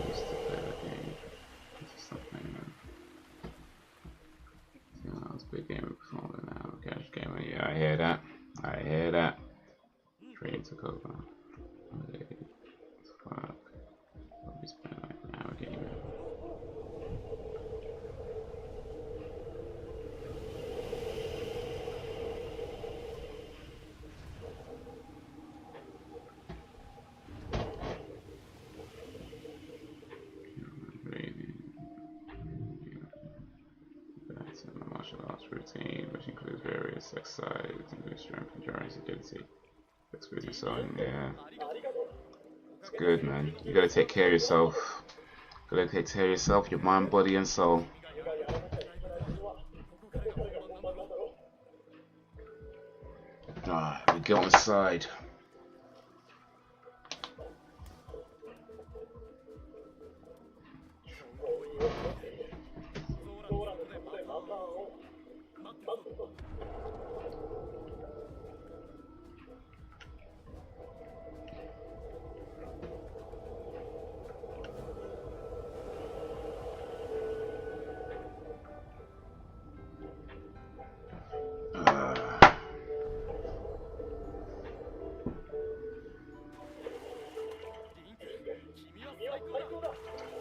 This is the plan game. This is the plan. You know, it's a big game before now. Cash gamer. Yeah, I hear that. I hear that. Train took over. Fuck. What we spend like an hour gaming. routine, which includes various exercises, including strength, endurance, agility, flexibility, so on. Yeah, it's good, man. You gotta take care of yourself. Gotta take care of yourself, your mind, body, and soul. We go inside.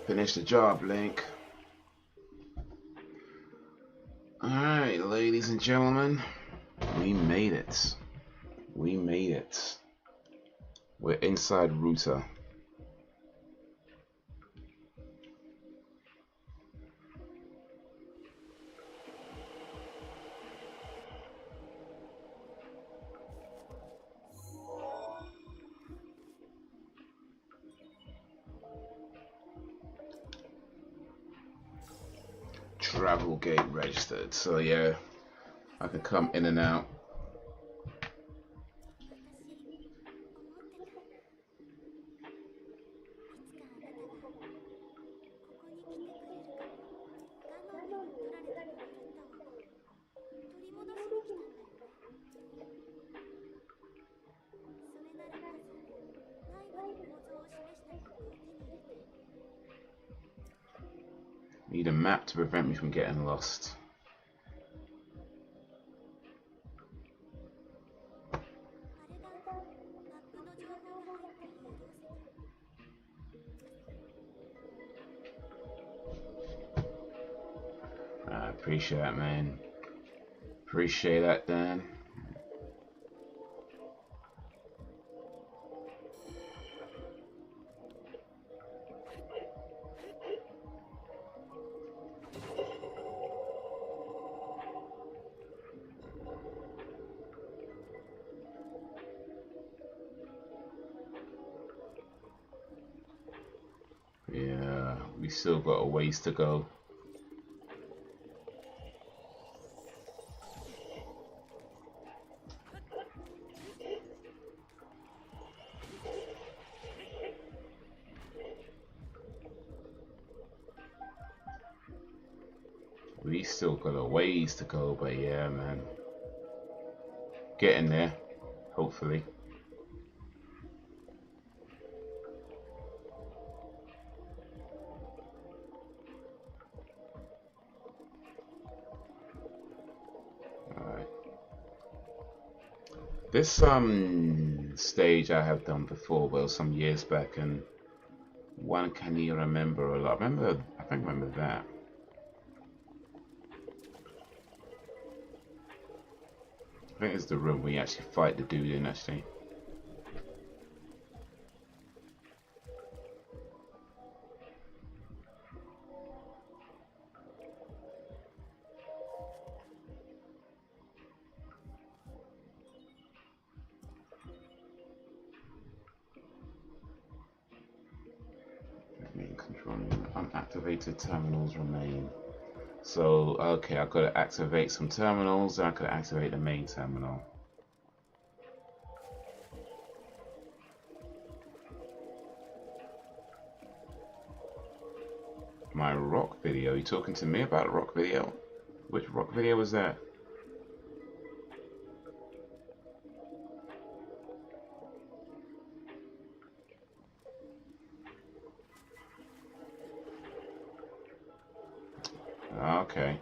Finish the job, Link. Alright, ladies and gentlemen, we made it. We made it. We're inside router. Travel gate registered, so yeah, I can come in and out. Need a map to prevent me from getting lost. I appreciate that, man. Appreciate that, Dan. Yeah, we still got a ways to go. We still got a ways to go, but yeah, man. Getting there, hopefully. Alright. This stage I have done before, well, some years back, and one can you remember a lot. I remember that. I think it's the room where you actually fight the dude in, actually. Unactivated terminals remain. So, okay, I've got to activate some terminals, and I could activate the main terminal. My rock video? You talking to me about a rock video? Which rock video was that? Okay.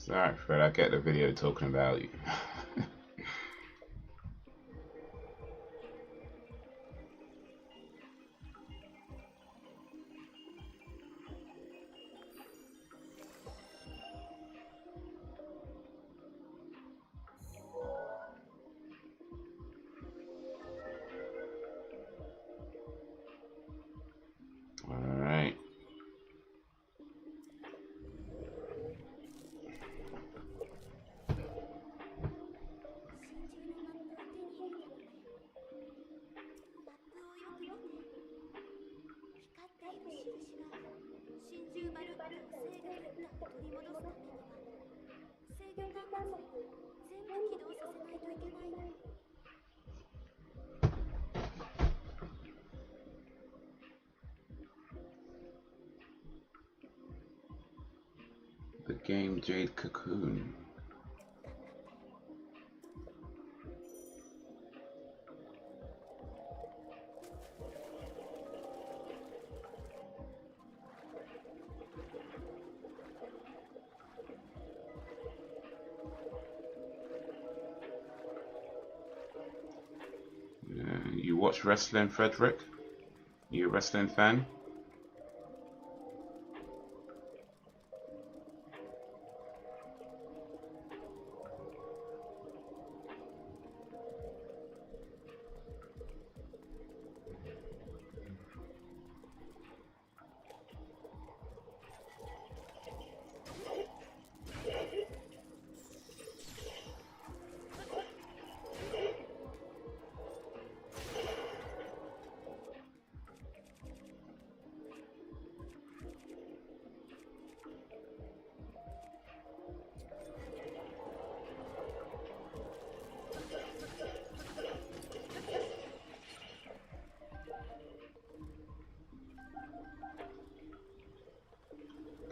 Sorry, Fred, I get the video talking about you. Alright. The game Jade Cocoon. You watch wrestling, Frederick? You a wrestling fan?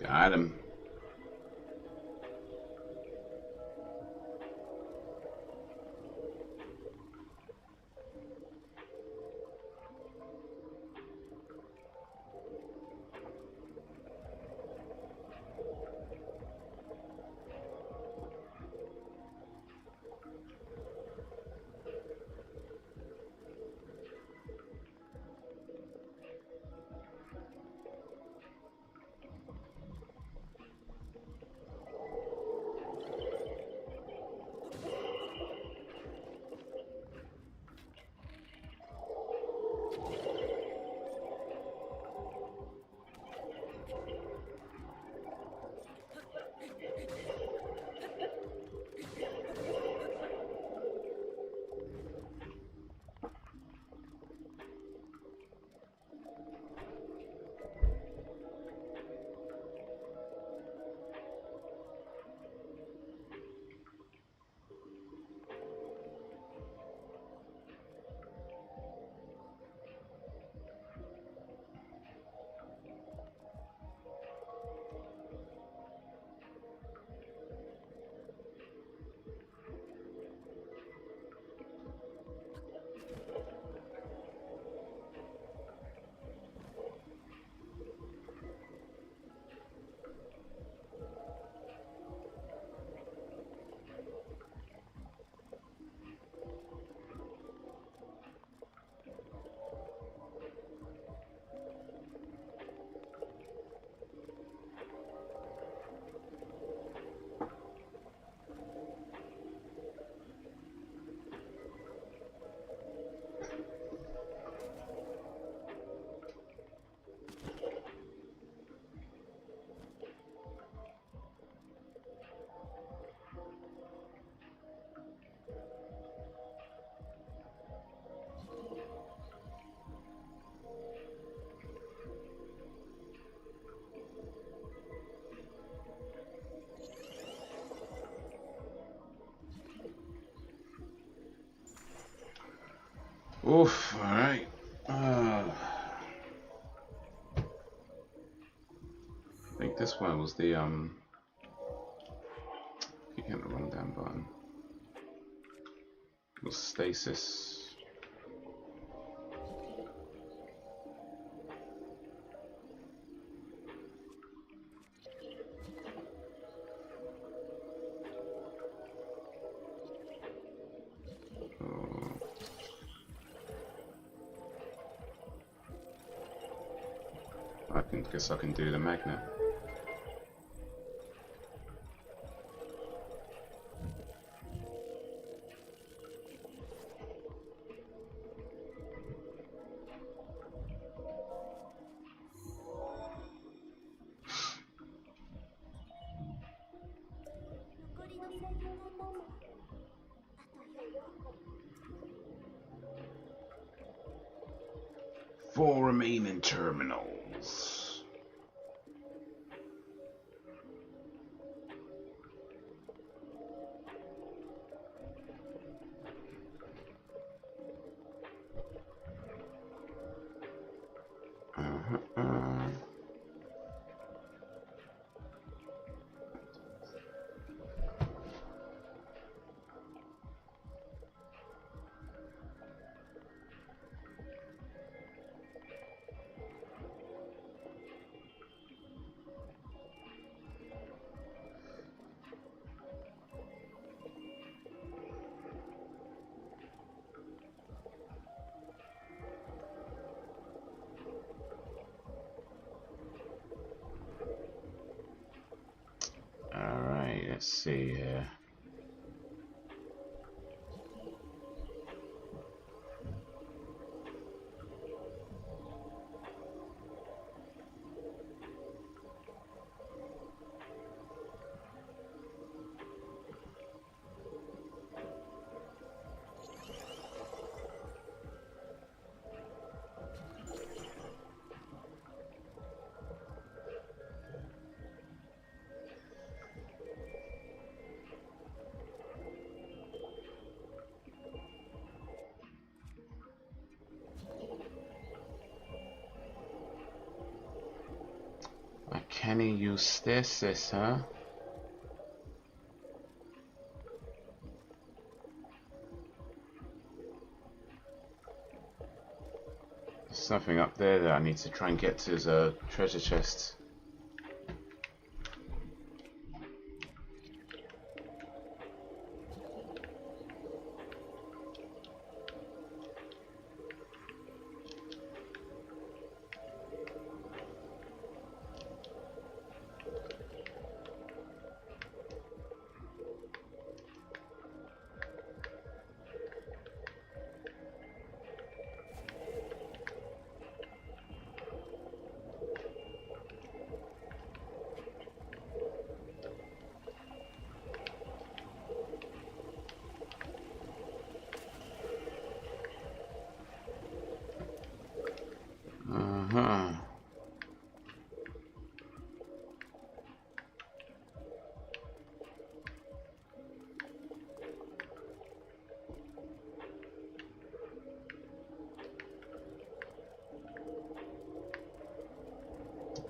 Got him. Oof, alright. I think this one was the keep hitting the wrong damn button. It was stasis. guess I can do the magnet. Four remaining terminals. Alright, let's see here. Can he use this, huh? There's something up there that I need to try and get to as a treasure chest.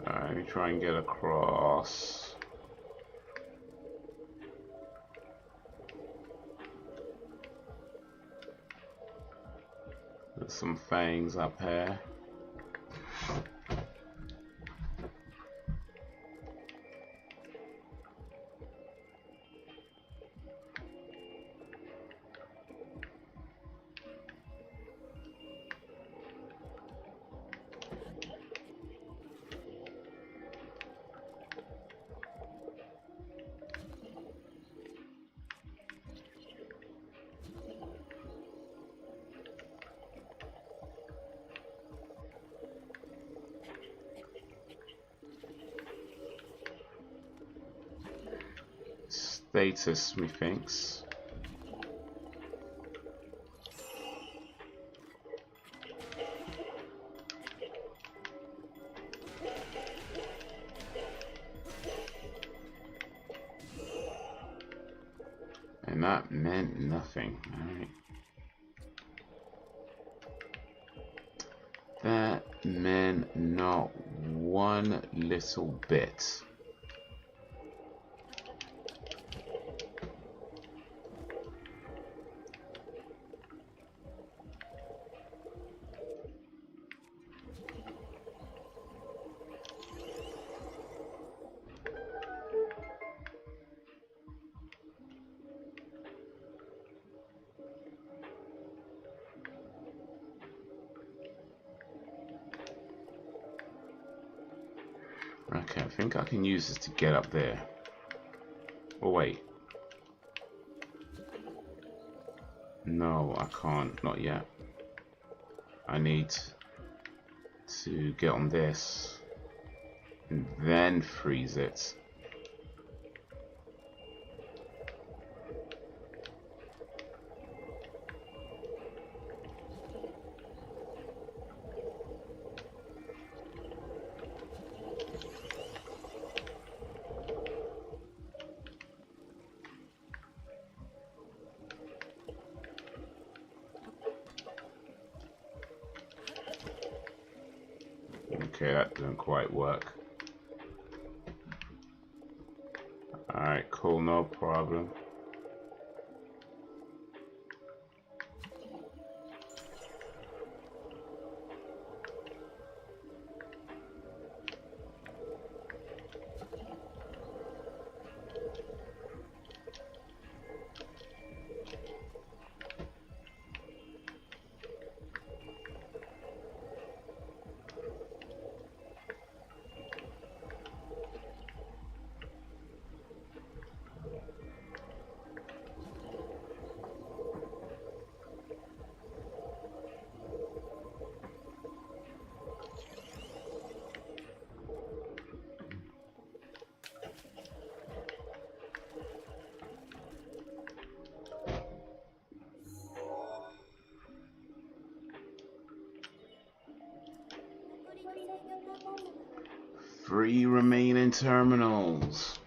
Let me try and get across. There's some fangs up here. Status, methinks. And that meant nothing. Alright. That meant not one little bit. Okay, I think I can use this to get up there. Oh wait. No, I can't. Not yet. I need to get on this and then freeze it. Okay, that didn't quite work. Alright, cool, no problem. Three remaining terminals.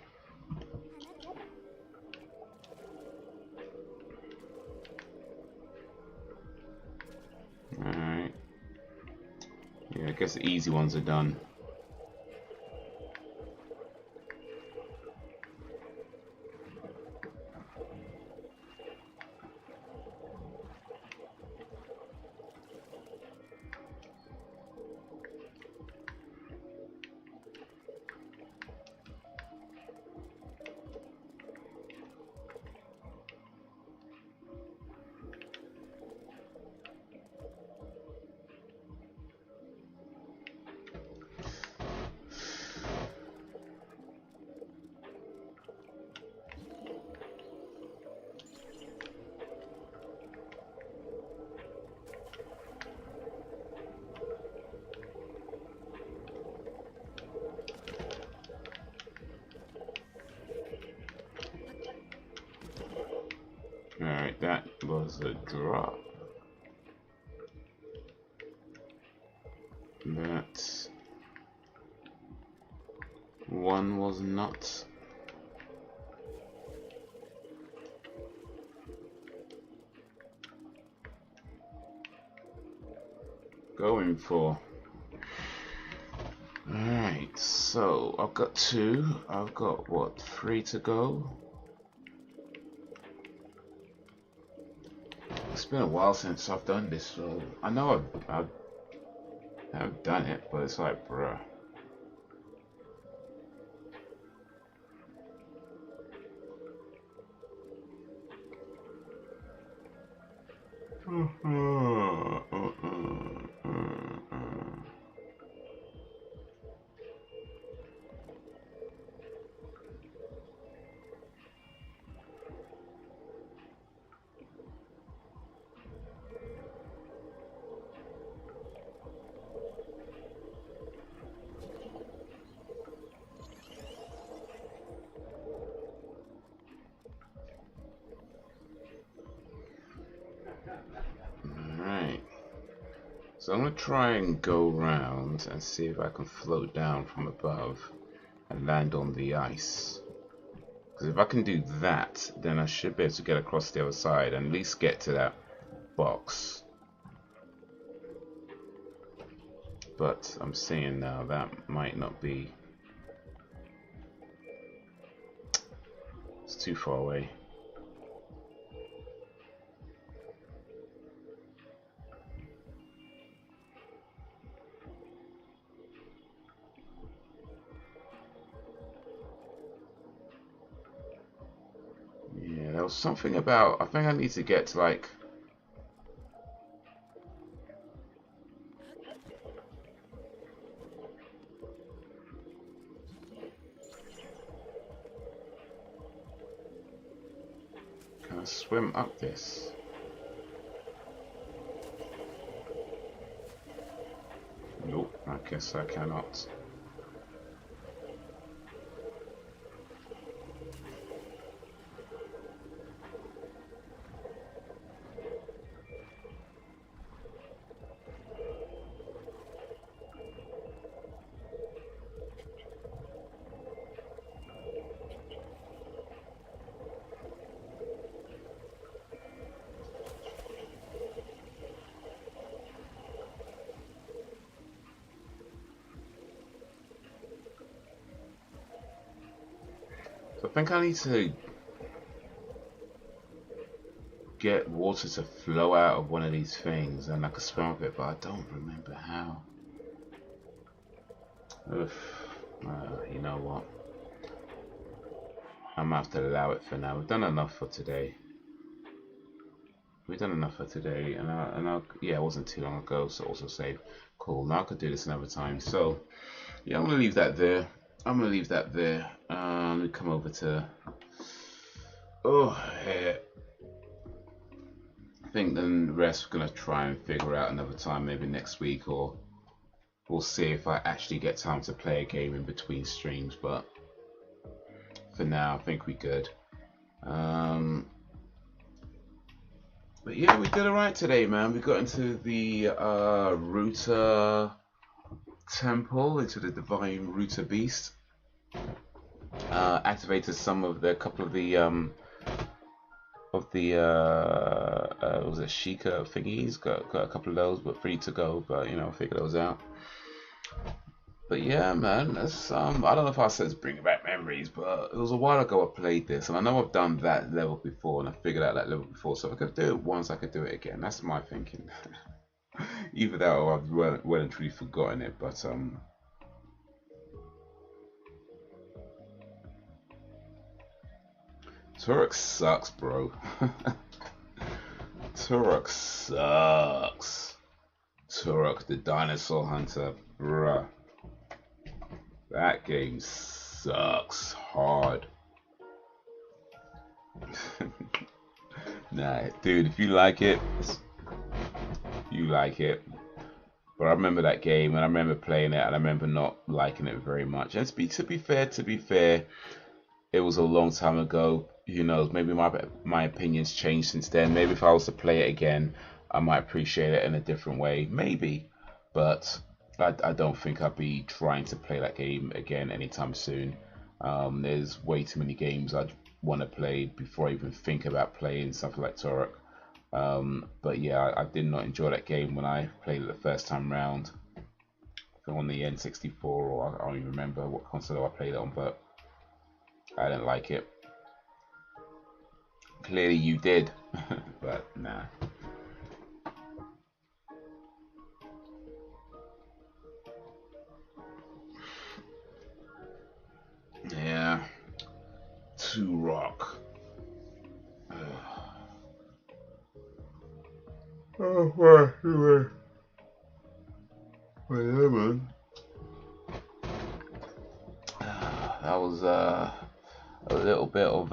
Alright. Yeah, I guess the easy ones are done. Alright, that was a drop. That one was not. Going for. Alright, so I've got two. I've got what, 3 to go? It's been a while since I've done this, so I know I've done it, but it's like, bruh. Alright, so I'm going to try and go around and see if I can float down from above and land on the ice. Because if I can do that, then I should be able to get across the other side and at least get to that box. But I'm seeing now that might not be. It's too far away. Yeah, there was something about, I think I need to get to like Can I swim up this? Nope, I guess I cannot. I think I need to get water to flow out of one of these things and I can swim with it, but I don't remember how. You know what? I'm gonna have to allow it for now. We've done enough for today. And yeah, it wasn't too long ago, so also save. Cool, now I could do this another time. So, yeah, I'm gonna leave that there. Let me come over to. Here. I think then the rest we're gonna try and figure out another time, maybe next week, or we'll see if I actually get time to play a game in between streams. But for now, I think we're good. But yeah, we did alright today, man. We got into the router temple, into the divine router beast. Activated some of the couple of the was it Sheikah thingies? Got a couple of those, but free to go. But you know, figure those out. But yeah, man, that's I don't know if I said to bring back memories, but it was a while ago I played this, and I know I've done that level before, and I figured out that level before. So if I could do it once, I could do it again. That's my thinking. Either that, or I've well and truly forgotten it. But Turok sucks, bro. Turok sucks. Turok the Dinosaur Hunter, bruh. That game sucks hard. Nah, dude, if you like it, you like it. But I remember that game, and I remember playing it, and I remember not liking it very much. And to be fair, it was a long time ago. Who knows? Maybe my opinions changed since then. Maybe if I was to play it again, I might appreciate it in a different way. Maybe, but I don't think I'd be trying to play that game again anytime soon. There's way too many games I'd want to play before I even think about playing something like Turok. But yeah, I did not enjoy that game when I played it the first time round. On the N64, or I don't even remember what console I played it on, but I didn't like it. Clearly you did, but nah. Yeah, Turok. Oh, right. Well, yeah, man. That was a little bit of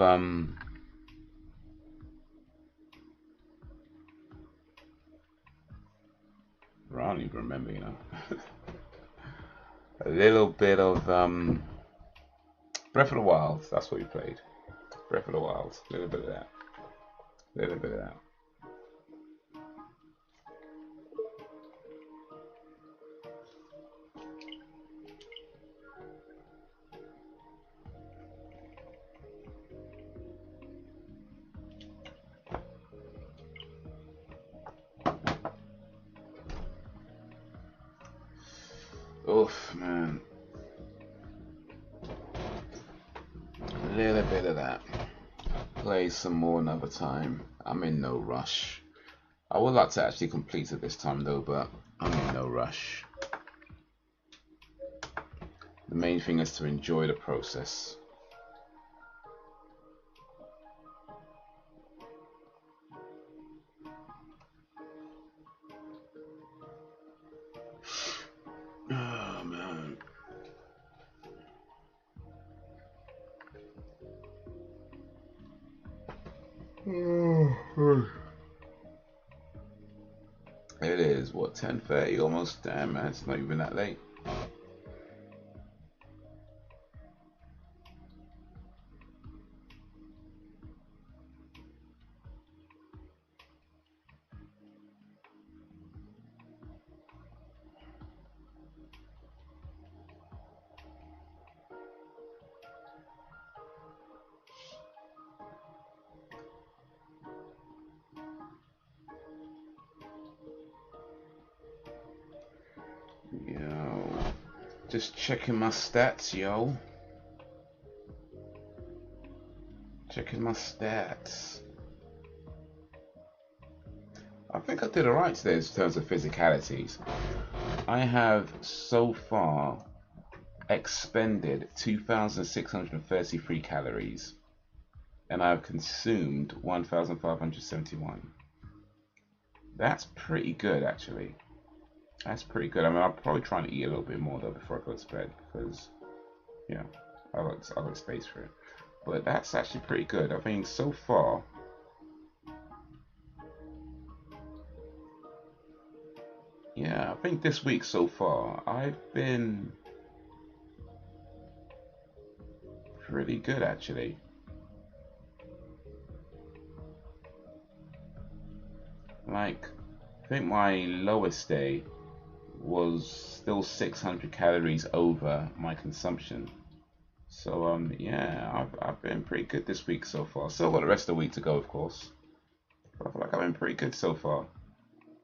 I don't even remember, you know. A little bit of Breath of the Wild. That's what we played. Breath of the Wild. A little bit of that. Oof, man. A little bit of that. Play some more another time. I'm in no rush. I would like to actually complete it this time though, but I'm in no rush. The main thing is to enjoy the process. Oh man. It is what, 10:30 almost? Damn man, it's not even that late. Yo, just checking my stats, yo. Checking my stats. I think I did alright today in terms of physicalities. I have so far expended 2,633 calories and I've consumed 1,571. That's pretty good actually. That's pretty good. I mean, I'm probably trying to eat a little bit more though before I go to bed because, you know, I got space for it. But that's actually pretty good. I think so far, yeah, I think this week so far, I've been pretty good actually. Like, I think my lowest day was still 600 calories over my consumption. So yeah, I've been pretty good this week so far. Still got the rest of the week to go, of course. But I feel like I've been pretty good so far.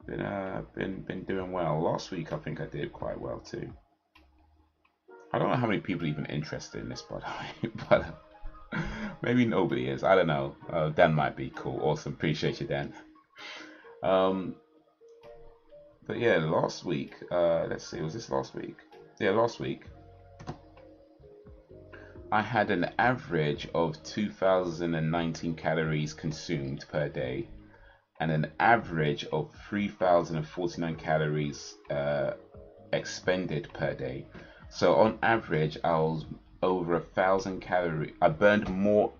Been doing well. Last week I think I did quite well too. I don't know how many people are even interested in this, by the way, but maybe nobody is. I don't know. Dan might be. Cool. Awesome. Appreciate you, Dan. But yeah, last week, let's see, was this last week? Yeah, last week, I had an average of 2,019 calories consumed per day, and an average of 3,049 calories expended per day. So on average, I was over 1,000 calories. I burned more.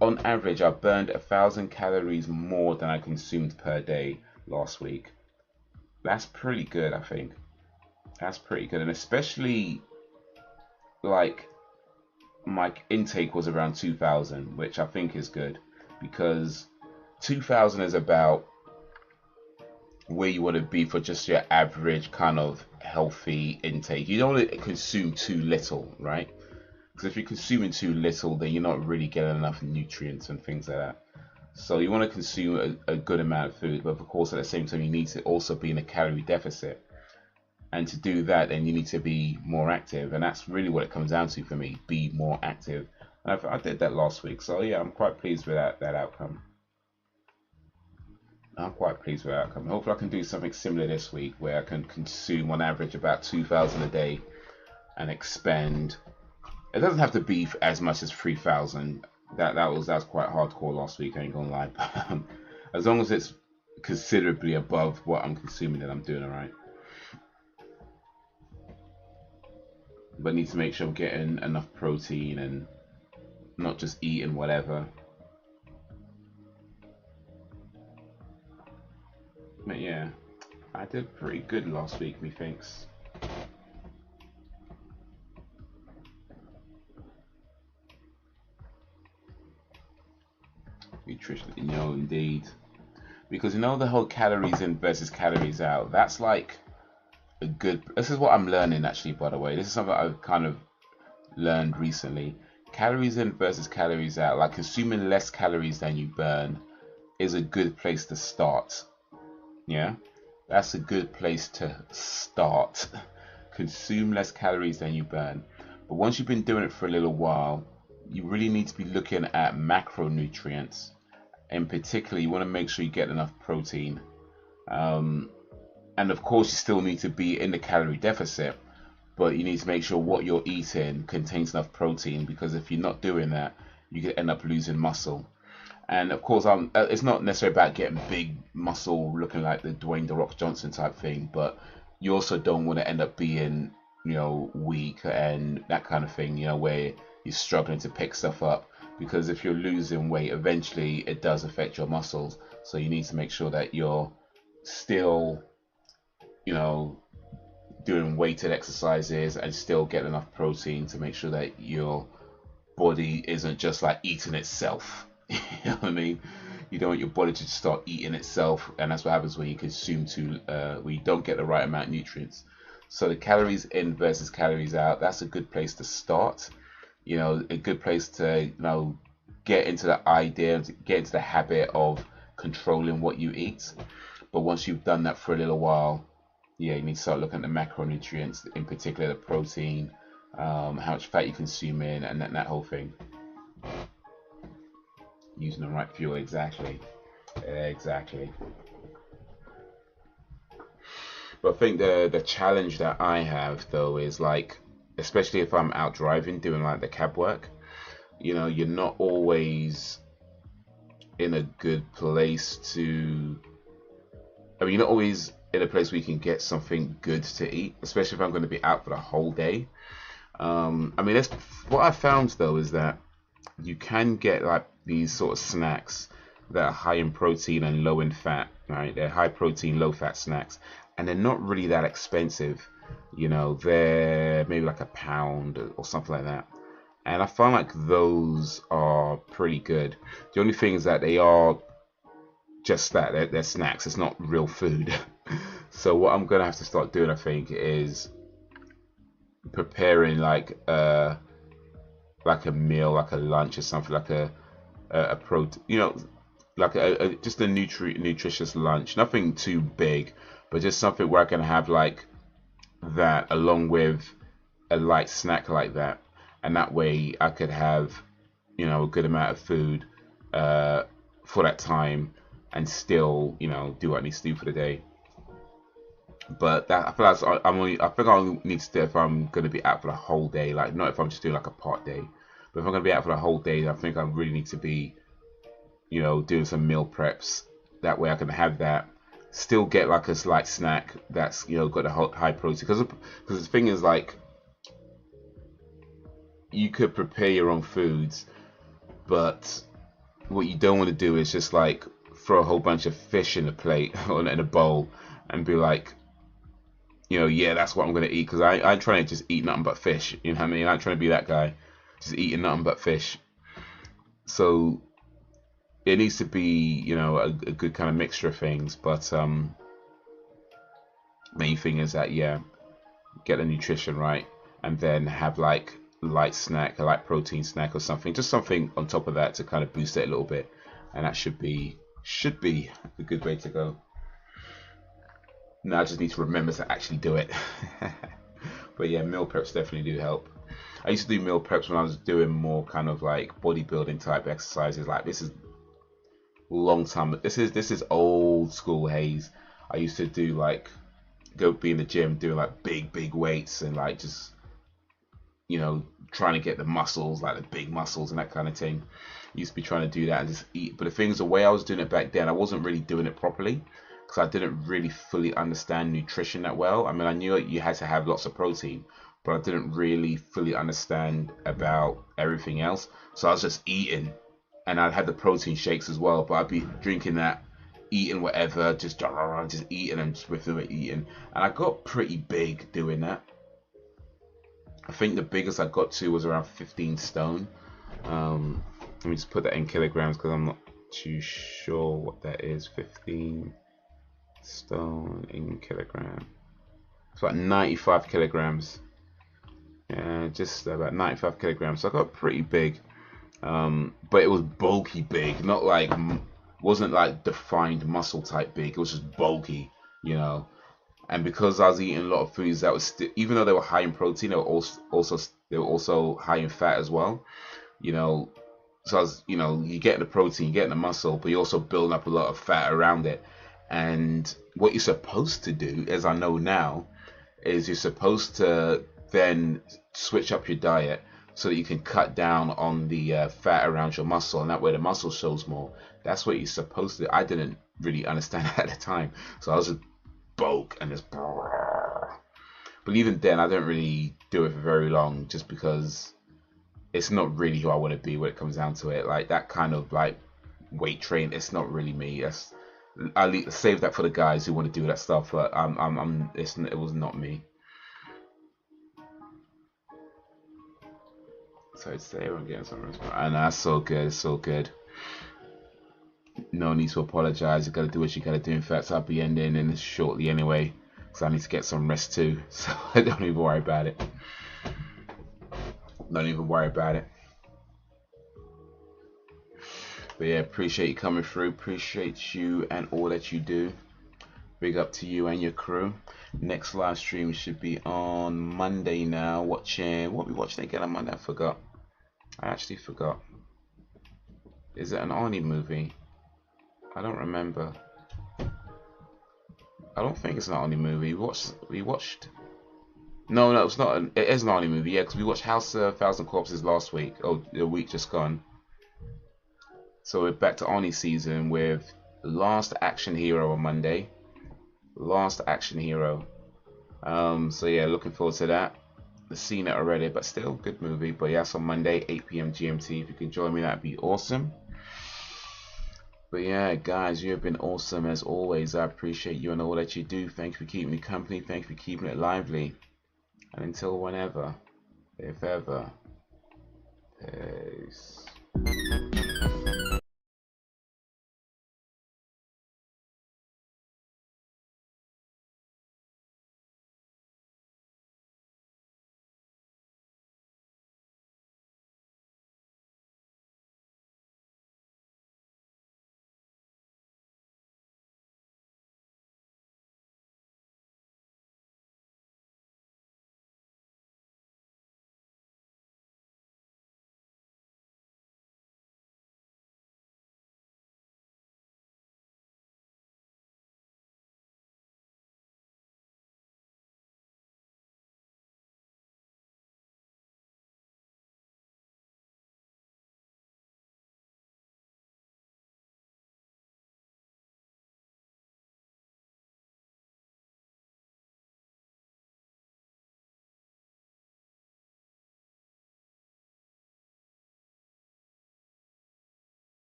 On average, I burned 1,000 calories more than I consumed per day last week. That's pretty good, I think. That's pretty good, and especially like my intake was around 2,000, which I think is good because 2,000 is about where you want to be for just your average kind of healthy intake. You don't want to consume too little, right? Because if you're consuming too little, then you're not really getting enough nutrients and things like that. So you want to consume a good amount of food, but of course at the same time you need to also be in a calorie deficit. And to do that, then you need to be more active, and that's really what it comes down to for me: be more active. And I did that last week, so yeah, I'm quite pleased with that outcome. I'm quite pleased with that outcome. Hopefully I can do something similar this week, where I can consume on average about 2,000 a day and expend. It doesn't have to be as much as 3,000. That's quite hardcore last week, I ain't gonna lie. As long as it's considerably above what I'm consuming, then I'm doing alright. But I need to make sure I'm getting enough protein and not just eating whatever. But yeah, I did pretty good last week, methinks. Nutrition, indeed. Because the whole calories in versus calories out, that's like a good. This is what I'm learning actually, by the way. This is something I've kind of learned recently. Calories in versus calories out, like consuming less calories than you burn, is a good place to start. Yeah, that's a good place to start. Consume less calories than you burn. But once you've been doing it for a little while, you really need to be looking at macronutrients. In particular, you want to make sure you get enough protein. And of course, you still need to be in the calorie deficit, but you need to make sure what you're eating contains enough protein, because if you're not doing that, you could end up losing muscle. And of course, it's not necessarily about getting big muscle looking like the Dwayne "The Rock" Johnson type thing, but you also don't want to end up being, weak and that kind of thing, where you're struggling to pick stuff up. because if you're losing weight, eventually it does affect your muscles. So you need to make sure that you're still, you know, doing weighted exercises and still get enough protein to make sure that your body isn't just like eating itself. You know what I mean? You don't want your body to start eating itself, and that's what happens when you consume when you don't get the right amount of nutrients. So the calories in versus calories out, that's a good place to start. You know, a good place to, you know, get into the idea, get into the habit of controlling what you eat. But once you've done that for a little while, yeah, you need to start looking at the macronutrients, in particular the protein, how much fat you're consuming, and that whole thing. Using the right fuel, exactly. But I think the challenge that I have though is, like, especially if I'm out driving doing like the cab work, you know, you're not always in a good place to, I mean, you're not always in a place where you can get something good to eat, especially if I'm going to be out for the whole day. I mean, that's what I found though, is that you can get like these sort of snacks that are high in protein and low in fat, right? They're high protein, low fat snacks, and they're not really that expensive. You know, they're maybe like £1 or something like that. And I find like those are pretty good. The only thing is that they are just that, they're snacks. It's not real food. So what I'm gonna have to start doing, I think, is preparing like a meal, like a lunch or something, like a protein, you know, like just a nutritious lunch. Nothing too big, but just something where I can have like that along with a light snack like that, and that way I could have, you know, a good amount of food for that time, and still, you know, do what I need to do for the day. But that, I feel like I think I need to do it if I'm going to be out for the whole day, like not if I'm just doing like a part day. But if I'm going to be out for the whole day, I think I really need to be, you know, doing some meal preps. That way I can have that, still get like a slight snack that's, you know, got a high protein. Because the thing is, like, you could prepare your own foods, but what you don't want to do is just like throw a whole bunch of fish in a plate or in a bowl and be like, you know, yeah, that's what I'm going to eat. Because I ain't trying to just eat nothing but fish. You know what I mean? I'm trying to be that guy, just eating nothing but fish. So it needs to be, you know, a good kind of mixture of things. But main thing is that, yeah, get the nutrition right, and then have like light snack, a light protein snack or something, just something on top of that to kind of boost it a little bit, and that should be a good way to go. Now I just need to remember to actually do it. But yeah, meal preps definitely do help. I used to do meal preps when I was doing more kind of like bodybuilding type exercises. Like, this is long time. This is old school Haze. I used to do like be in the gym doing like big weights and like just, you know, trying to get the muscles, like the big muscles and that kind of thing. Used to be trying to do that and just eat. But the thing is, the way I was doing it back then, I wasn't really doing it properly, because I didn't really fully understand nutrition that well. I mean, I knew you had to have lots of protein, but I didn't really fully understand about everything else. So I was just eating, and I'd have the protein shakes as well, but I'd be drinking that, eating whatever, just eating and just with it eating. And I got pretty big doing that. I think the biggest I got to was around 15 stone. Let me just put that in kilograms, because I'm not too sure what that is. 15 stone in kilogram. It's about 95 kilograms. Yeah, just about 95 kilograms. So I got pretty big, but it was bulky big, not like, wasn't like defined muscle type big. It was just bulky, you know. And because I was eating a lot of foods that was even though they were high in protein, they were also high in fat as well, you know. So I was, you know, you get the protein, you get the muscle, but you also build up a lot of fat around it. And what you're supposed to do, as I know now, is you're supposed to then switch up your diet so that you can cut down on the fat around your muscle, and that way the muscle shows more. That's what you're supposed to do. I didn't really understand that at the time, so I was just bulk and just. But even then, I didn't really do it for very long, just because it's not really who I want to be when it comes down to it. Like that kind of like weight train, it's not really me. I'll save that for the guys who want to do that stuff, but it was not me. So today we're getting some response, and that's so good, so good. No need to apologize. You gotta do what you gotta do. In fact, I'll be ending in this shortly anyway, because I need to get some rest too. So don't even worry about it. Don't even worry about it. But yeah, appreciate you coming through. Appreciate you and all that you do. Big up to you and your crew. Next live stream should be on Monday now. Watching what we watching again on Monday? I forgot. I actually forgot. Is it an Arnie movie? I don't remember. I don't think it's an Arnie movie. We watched. No, it's not. It is an Arnie movie. Yeah, because we watched House of 1,000 Corpses last week. Oh, the week just gone. So we're back to Arnie season with Last Action Hero on Monday. Last Action Hero. So yeah, looking forward to that. I've seen it already, but still good movie. But yeah, it's on Monday, 8 PM GMT. If you can join me, that'd be awesome. But yeah, guys, you have been awesome as always. I appreciate you and all that you do. Thank you for keeping me company. Thank you for keeping it lively. And until whenever, if ever, peace.